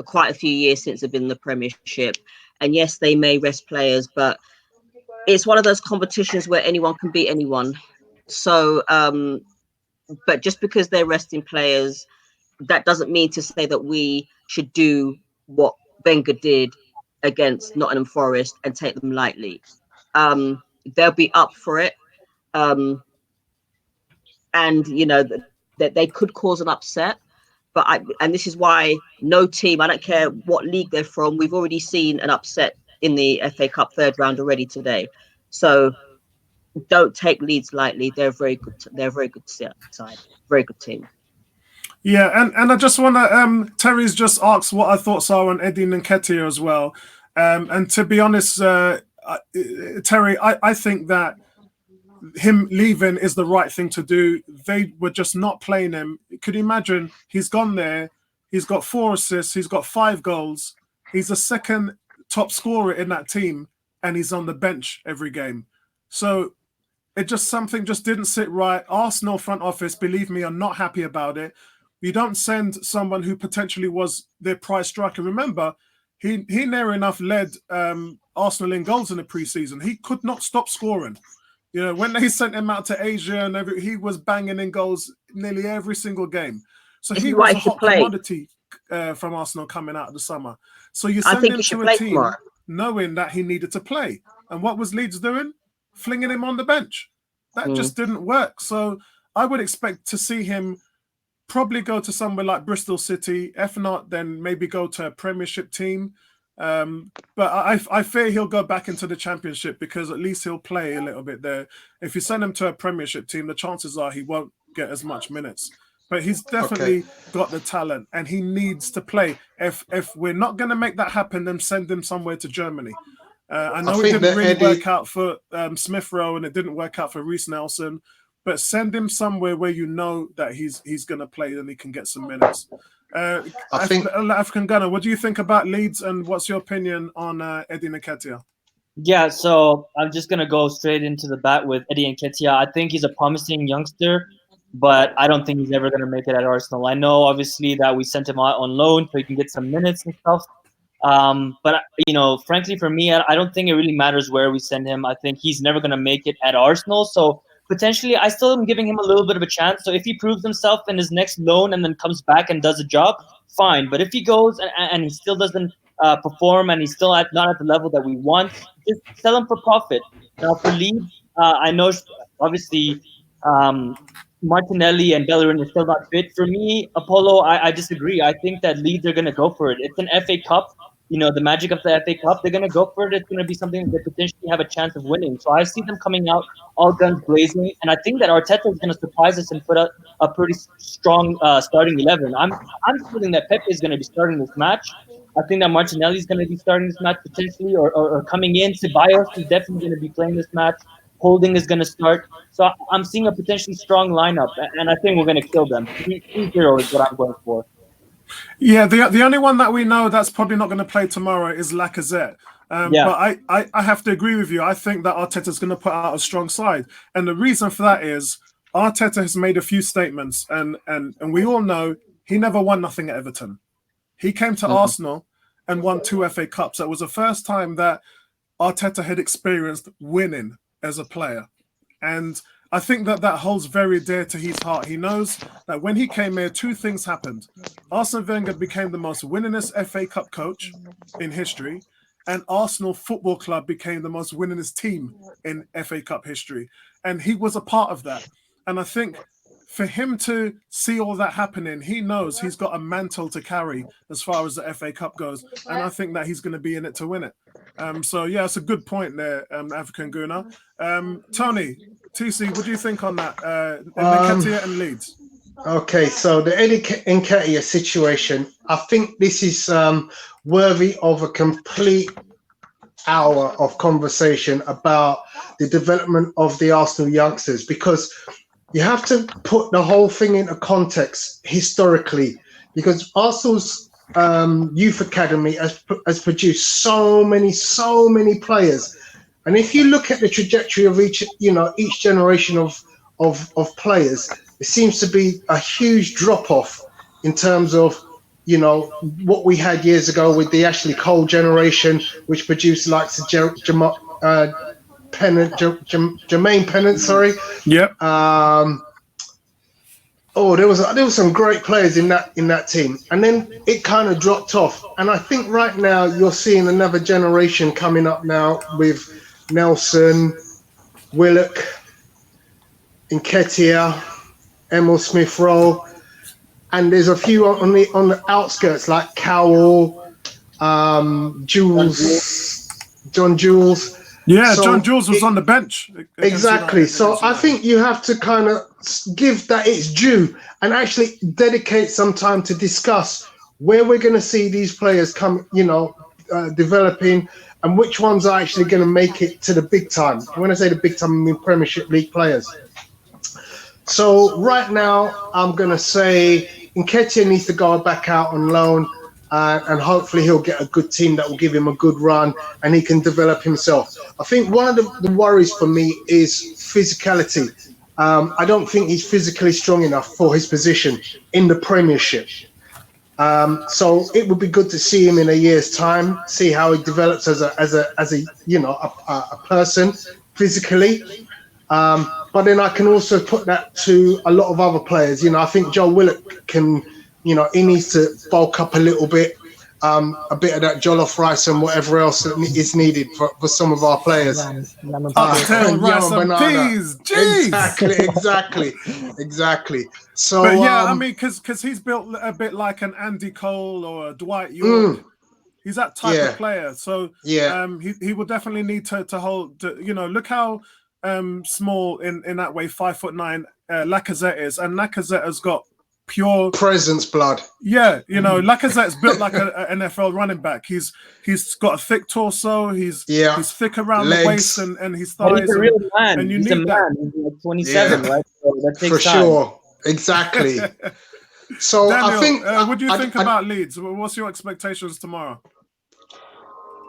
Speaker 4: quite a few years since they've been in the Premiership. And yes, they may rest players, but it's one of those competitions where anyone can beat anyone. So, but just because they're resting players, that doesn't mean to say that we should do what Wenger did against Nottingham Forest and take them lightly. They'll be up for it. And, that they could cause an upset. And this is why no team, I don't care what league they're from, we've already seen an upset in the FA Cup third round already today. So don't take Leeds lightly. They're a very good side, very good team.
Speaker 1: Yeah, and I just want to, Terry's just asked what our thoughts are on Eddie Nketiah as well. And to be honest, Terry, I think that him leaving is the right thing to do. They were just not playing him. Could you imagine? He's gone there. He's got 4 assists. He's got 5 goals. He's the second top scorer in that team, and he's on the bench every game. So something just didn't sit right. Arsenal front office, believe me, are not happy about it. You don't send someone who potentially was their prize striker. Remember, he near enough led Arsenal in goals in the preseason. He could not stop scoring. You know, when they sent him out to Asia and he was banging in goals nearly every single game. So he was a hot commodity from Arsenal coming out of the summer. So you send him to a team knowing that he needed to play. And what was Leeds doing? Flinging him on the bench. That just didn't work. So I would expect to see him probably go to somewhere like Bristol City. If not, then maybe go to a Premiership team. But I fear he'll go back into the Championship because at least he'll play a little bit there. If you send him to a Premiership team, the chances are he won't get as much minutes. But he's definitely got the talent and he needs to play. If we're not going to make that happen, then send him somewhere to Germany. I know it didn't really work out for Smith Rowe and it didn't work out for Reece Nelson, but send him somewhere where you know that he's going to play and he can get some minutes. I think African Gunner, what do you think about Leeds and what's your opinion on Eddie Nketiah?
Speaker 3: Yeah, so I'm just going to go straight into the bat with Eddie Nketiah. I think he's a promising youngster, but I don't think he's ever going to make it at Arsenal. I know, obviously, that we sent him out on loan so he can get some minutes and stuff. But, you know, frankly, for me, I don't think it really matters where we send him. I think he's never going to make it at Arsenal. So potentially, I still am giving him a little bit of a chance. So if he proves himself in his next loan and then comes back and does a job, fine. But if he goes and he still doesn't perform and he's still not at the level that we want, just sell him for profit. Now, for Leeds, I know, obviously, Martinelli and Bellerin are still not fit. For me, Apollo, I disagree. I think that Leeds are going to go for it. It's an FA Cup. You know, the magic of the FA Cup, they're going to go for it. It's going to be something that potentially have a chance of winning. So I see them coming out all guns blazing. And I think that Arteta is going to surprise us and put out a pretty strong starting 11. I'm feeling that Pepe is going to be starting this match. I think that Martinelli is going to be starting this match potentially or coming in. Ceballos is definitely going to be playing this match. Holding is going to start. So I'm seeing a potentially strong lineup. And I think we're going to kill them. 3-0 is what I'm going for.
Speaker 1: Yeah, the only one that we know that's probably not going to play tomorrow is Lacazette. But I have to agree with you. I think that Arteta's going to put out a strong side. And the reason for that is Arteta has made a few statements. And we all know he never won nothing at Everton. He came to Arsenal and won 2 FA Cups. That was the first time that Arteta had experienced winning as a player. And I think that holds very dear to his heart. He knows that when he came here, 2 things happened. Arsene Wenger became the most winningest FA Cup coach in history, and Arsenal Football Club became the most winningest team in FA Cup history. And he was a part of that. And I think for him to see all that happening, he knows he's got a mantle to carry as far as the FA Cup goes. And I think that he's going to be in it to win it. So, yeah, it's a good point there, African Guna. Tony, TC, what do you think on that? Nketiah and Leeds.
Speaker 2: Okay, so the Eddie Nketiah situation, I think this is worthy of a complete hour of conversation about the development of the Arsenal youngsters, because you have to put the whole thing into context historically, because Arsenal's youth academy has produced so many players. And if you look at the trajectory of each generation of players, it seems to be a huge drop-off in terms of, what we had years ago with the Ashley Cole generation, which produced likes of Jermaine Pennant, sorry.
Speaker 1: Yep.
Speaker 2: There was some great players in that team, and then it kind of dropped off. And I think right now you're seeing another generation coming up now with Nelson, Willock, Nketiah, Emil Smith Rowe, and there's a few on the outskirts like Cowell, Jules, John Jules.
Speaker 1: Yeah, so John Jules was on the bench.
Speaker 2: Exactly. So I think you have to kind of give that its due and actually dedicate some time to discuss where we're going to see these players come, developing and which ones are actually going to make it to the big time. When I say the big time, I mean Premiership League players. So right now, I'm going to say Nketiah needs to go back out on loan, and hopefully he'll get a good team that will give him a good run and he can develop himself. I think one of the worries for me is physicality. I don't think he's physically strong enough for his position in the Premiership. So it would be good to see him in a year's time, see how he develops as a you know, a person physically. But then I can also put that to a lot of other players. You know, I think Joe Willock can, you know, he needs to bulk up a little bit, a bit of that jollof rice and whatever else that is needed for some of our players.
Speaker 1: Oxtail rice and peas.
Speaker 2: Jeez. Exactly. So,
Speaker 1: but yeah, I mean, because he's built a bit like an Andy Cole or a Dwight York. He's that type of player. So he will definitely need to hold. You know, look how small in that way, 5'9", Lacazette is, and Lacazette has got pure
Speaker 2: presence blood.
Speaker 1: Yeah, you know, Lacazette's built like an NFL running back. He's got a thick torso. He's thick around the waist and his thighs.
Speaker 3: He's a real man.
Speaker 1: And you
Speaker 3: he's
Speaker 1: need
Speaker 3: a
Speaker 1: that.
Speaker 3: man. He's like 27, right? So that takes
Speaker 2: for
Speaker 3: time.
Speaker 2: sure. Exactly. So
Speaker 1: Daniel,
Speaker 2: I think.
Speaker 1: what do you think about Leeds? What's your expectations tomorrow?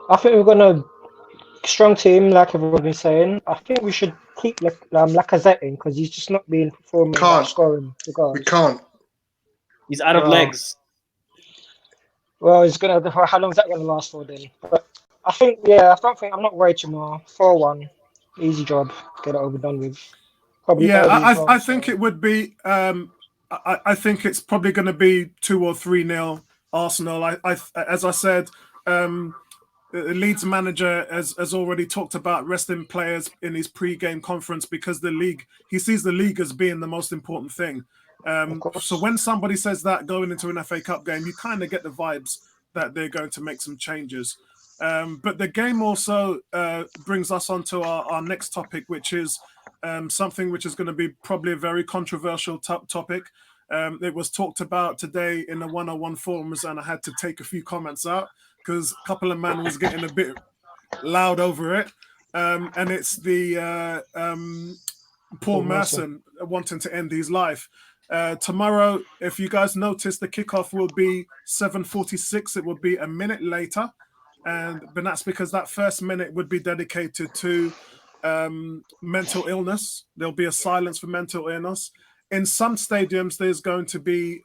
Speaker 5: I think we're gonna strong team, like everyone's been saying. I think we should keep Lacazette in because he's just not been performing, scoring.
Speaker 2: We can't.
Speaker 3: He's out of legs.
Speaker 5: Well, it's gonna. How long is that gonna last for then? But I think, I'm not worried tomorrow. 4-1, easy job. Get it over done with. Probably.
Speaker 1: Yeah, I think it would be. I think it's probably going to be 2 or 3-0 Arsenal. As I said, the Leeds manager has already talked about resting players in his pre-game conference because he sees the league as being the most important thing. So when somebody says that going into an FA Cup game, you kind of get the vibes that they're going to make some changes. But the game also brings us on to our next topic, which is something which is going to be probably a very controversial topic. It was talked about today in the 101 forums, and I had to take a few comments out because a couple of men was getting a bit loud over it. And it's the Paul Merson wanting to end his life. Tomorrow, if you guys notice, the kickoff will be 7:46. It will be a minute later. But that's because that first minute would be dedicated to mental illness. There'll be a silence for mental illness. In some stadiums, there's going to be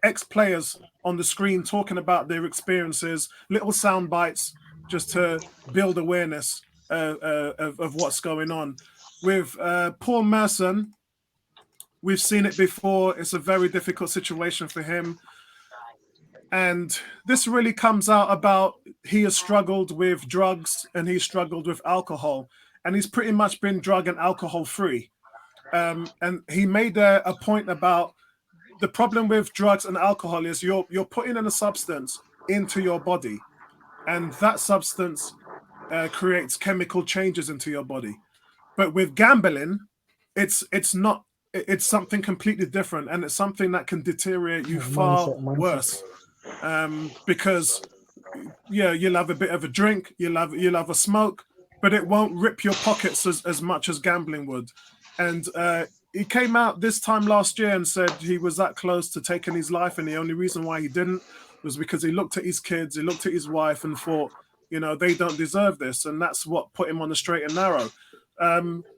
Speaker 1: ex-players on the screen talking about their experiences, little sound bites, just to build awareness of what's going on. With Paul Merson, we've seen it before. It's a very difficult situation for him. And this really comes out about he has struggled with drugs and he's struggled with alcohol. And he's pretty much been drug and alcohol free. And he made a point about the problem with drugs and alcohol is you're putting in a substance into your body. And that substance creates chemical changes into your body. But with gambling, it's something completely different. And it's something that can deteriorate you far worse. Because you'll have a bit of a drink, you'll have a smoke, but it won't rip your pockets as much as gambling would. And he came out this time last year and said he was that close to taking his life, and the only reason why he didn't was because he looked at his kids, he looked at his wife and thought, they don't deserve this, and that's what put him on the straight and narrow.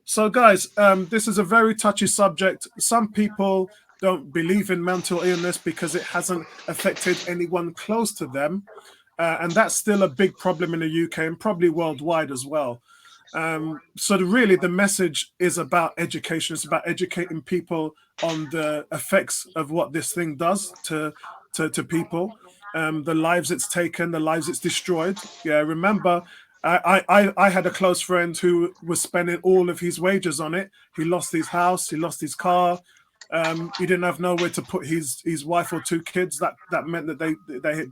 Speaker 1: So guys, this is a very touchy subject. Some people don't believe in mental illness because it hasn't affected anyone close to them. And that's still a big problem in the UK and probably worldwide as well. So really the message is about education. It's about educating people on the effects of what this thing does to people, the lives it's taken, the lives it's destroyed. Yeah, remember, I had a close friend who was spending all of his wages on it. He lost his house, he lost his car. He didn't have nowhere to put his wife or 2 kids. That meant that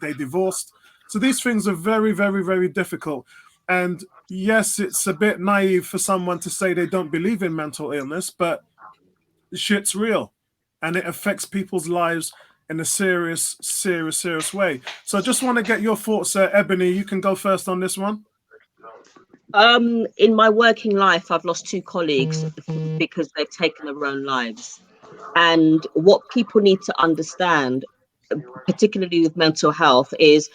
Speaker 1: they divorced. So these things are very, very, very difficult. And yes, it's a bit naive for someone to say they don't believe in mental illness, but shit's real, and it affects people's lives in a serious way. So I just want to get your thoughts, Ebony. You can go first on this one.
Speaker 4: In my working life, I've lost 2 colleagues because they've taken their own lives. And what people need to understand, particularly with mental health, is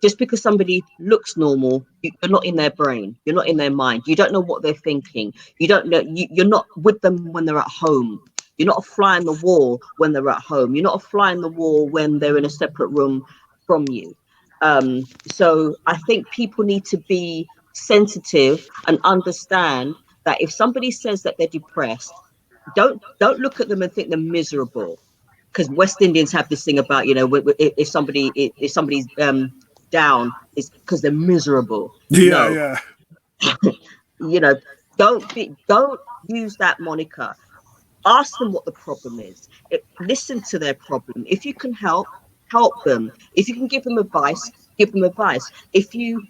Speaker 4: just because somebody looks normal, you're not in their brain, you're not in their mind, you don't know what they're thinking, you don't know, you're not with them when they're at home, you're not a fly on the wall when they're at home, you're not a fly on the wall when they're in a separate room from you. So I think people need to be sensitive and understand that if somebody says that they're depressed, don't look at them and think they're miserable, because West Indians have this thing about, you know, if somebody's down, it's because they're miserable.
Speaker 1: Yeah.
Speaker 4: You know, don't use that moniker. Ask them what the problem is. Listen to their problem. If you can help them. If you can give them advice, give them advice. If you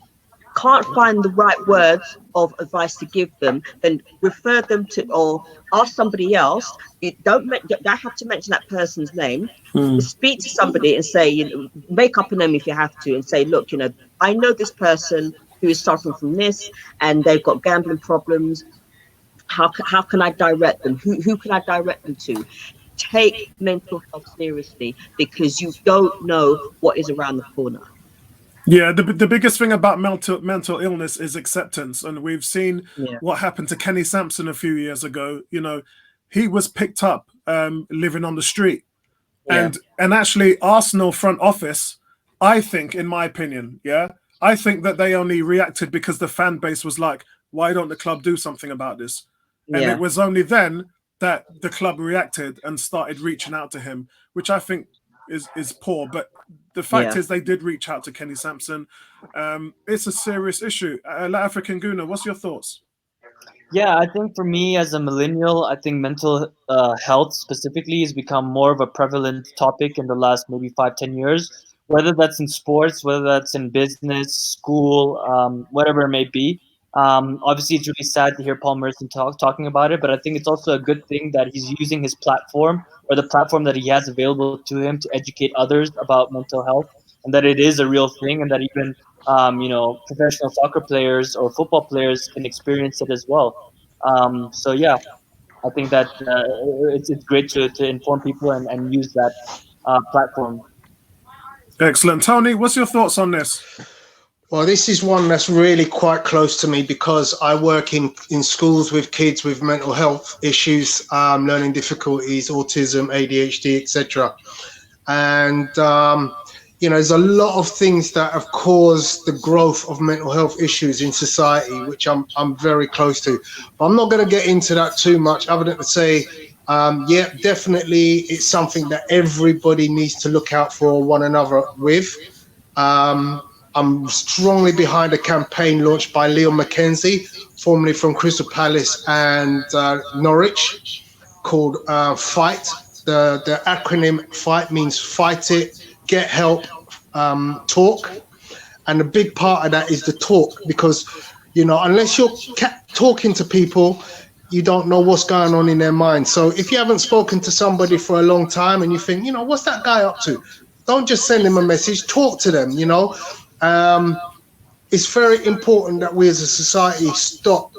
Speaker 4: can't find the right words of advice to give them, then refer them to, or ask somebody else. You don't have to mention that person's name. Speak to somebody and say, you know, make up a name if you have to, and say, look, you know, I know this person who is suffering from this, and they've got gambling problems. How can I direct them? Who can I direct them to? Take mental health seriously, because you don't know what is around the corner.
Speaker 1: Yeah, the biggest thing about mental illness is acceptance, and we've seen what happened to Kenny Sampson a few years ago. You know, he was picked up living on the street, and actually Arsenal front office, I think, in my opinion, I think that they only reacted because the fan base was like, why don't the club do something about this? And it was only then that the club reacted and started reaching out to him, which I think is poor. But the fact is they did reach out to Kenny Sampson. It's a serious issue. African Guna, what's your thoughts?
Speaker 3: Yeah, I think for me as a millennial, I think mental health specifically has become more of a prevalent topic in the last maybe 5-10 years, whether that's in sports, whether that's in business, school, whatever it may be. Obviously, it's really sad to hear Paul Merson talking about it, but I think it's also a good thing that he's using his platform, or the platform that he has available to him, to educate others about mental health, and that it is a real thing, and that even professional soccer players or football players can experience it as well. So yeah, I think that it's great to inform people and use that platform.
Speaker 1: Excellent. Tony, what's your thoughts on this?
Speaker 2: Well, this is one that's really quite close to me, because I work in schools with kids with mental health issues, learning difficulties, autism, ADHD, etc. And there's a lot of things that have caused the growth of mental health issues in society, which I'm very close to. But I'm not going to get into that too much, other than to say, definitely it's something that everybody needs to look out for one another with. I'm strongly behind a campaign launched by Leon McKenzie, formerly from Crystal Palace and Norwich, called FIGHT. The acronym FIGHT means fight it, get help, talk. And a big part of that is the talk, because, unless you're talking to people, you don't know what's going on in their mind. So if you haven't spoken to somebody for a long time and you think, what's that guy up to? Don't just send him a message, talk to them, It's very important that we as a society stop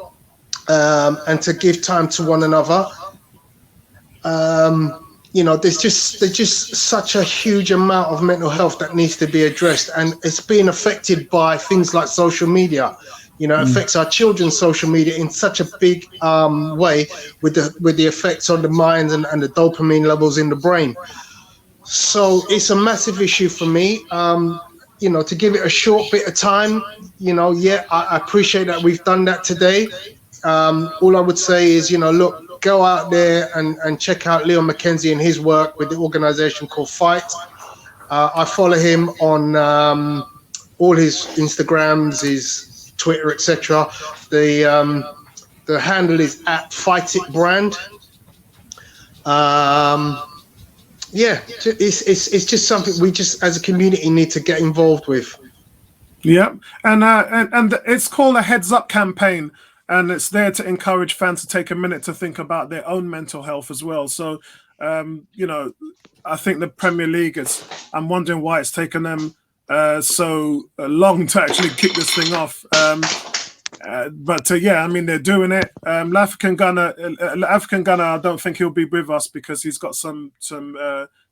Speaker 2: and to give time to one another. There's just such a huge amount of mental health that needs to be addressed, and it's being affected by things like social media. It affects our children's social media in such a big way, with the effects on the mind and the dopamine levels in the brain. So it's a massive issue for me. To give it a short bit of time, I appreciate that we've done that today. All I would say is, look, go out there and check out Leon McKenzie and his work with the organization called FIGHT. I follow him on all his Instagrams, his Twitter, etc. The handle is @FightItBrand. It's just something we just as a community need to get involved with.
Speaker 1: Yeah, and it's called a Heads Up campaign, and it's there to encourage fans to take a minute to think about their own mental health as well. So You know, I think the Premier League I'm wondering why it's taken them so long to actually kick this thing off. But yeah, I mean, they're doing it. African Gunner, I don't think he'll be with us because he's got some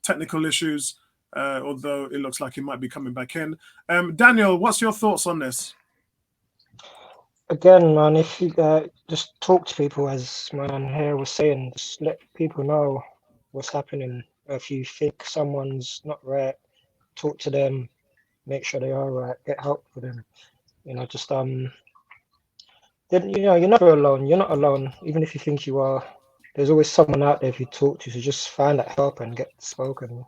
Speaker 1: technical issues. Although it looks like he might be coming back in. Daniel, what's your thoughts on this?
Speaker 5: Again, man, if you just talk to people, as my man here was saying, just let people know what's happening. If you think someone's not right, talk to them, make sure they are right, get help for them. You know, just then, you know, you're never alone. You're not alone, even if you think you are. There's always someone out there if you talk to, so just find that help and get spoken.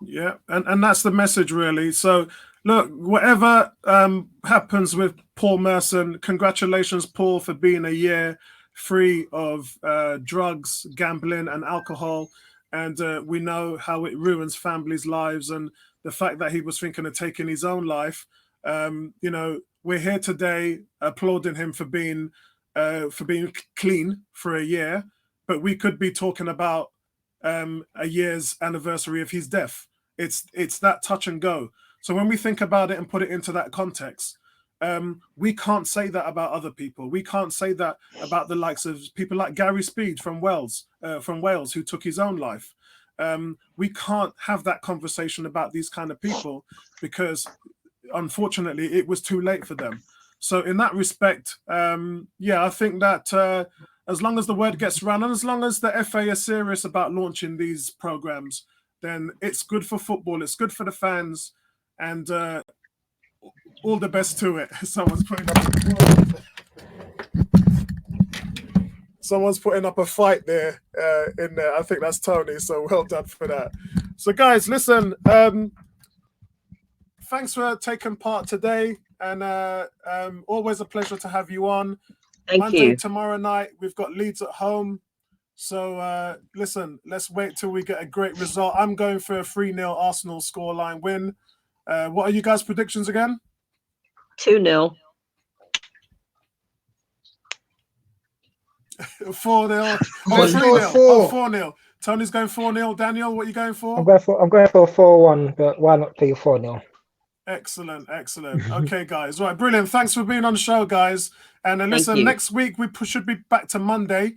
Speaker 1: Yeah, and that's the message, really. So, look, whatever happens with Paul Merson, congratulations, Paul, for being a year free of drugs, gambling, and alcohol. And we know how it ruins families' lives, and the fact that he was thinking of taking his own life. You know, we're here today applauding him for being clean for a year, but we could be talking about a year's anniversary of his death. It's that touch and go. So when we think about it and put it into that context, we can't say that about other people. We can't say that about the likes of people like Gary Speed from Wales, who took his own life. We can't have that conversation about these kind of people because, unfortunately, it was too late for them. So in that respect, yeah, I think that as long as the word gets around and as long as the FA are serious about launching these programs, then it's good for football, it's good for the fans, and all the best to it. Someone's putting up a fight there in there. I think that's Tony, so well done for that. So guys, listen, thanks for taking part today, and always a pleasure to have you on.
Speaker 4: Thank you.
Speaker 1: Tomorrow night, we've got Leeds at home. So, listen, let's wait till we get a great result. I'm going for a 3-0 Arsenal scoreline win. What are you guys' predictions again?
Speaker 4: 2-0.
Speaker 1: 4-0. 3-0. 4-0. Tony's going 4-0. Daniel, what are you going for?
Speaker 5: I'm going for a 4-1, but why not play 4-0?
Speaker 1: Excellent. Okay, guys. Right, brilliant. Thanks for being on the show, guys. And listen, next week we should be back to Monday.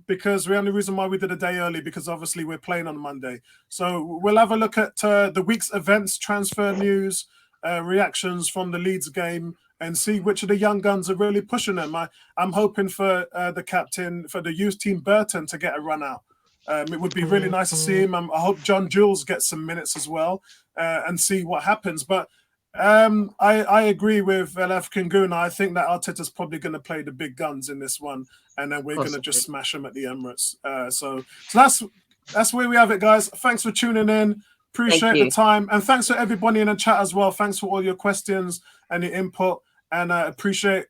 Speaker 1: Because the only reason why we did a day early, because obviously we're playing on Monday. So we'll have a look at the week's events, transfer news, reactions from the Leeds game, and see which of the young guns are really pushing them. I'm hoping for the captain, for the youth team, Burton, to get a run out. It would be really nice to see him. I hope John Jules gets some minutes as well and see what happens. But I agree with African Guna. I think that Arteta's probably going to play the big guns in this one, and then we're going to just smash them at the Emirates. So that's where we have it, guys. Thanks for tuning in. Appreciate the time, and thanks for everybody in the chat as well. Thanks for all your questions and your input, and I appreciate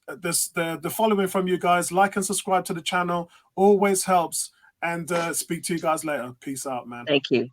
Speaker 1: the following from you guys. Like and subscribe to the channel always helps. And speak to you guys later. Peace out, man.
Speaker 4: Thank you.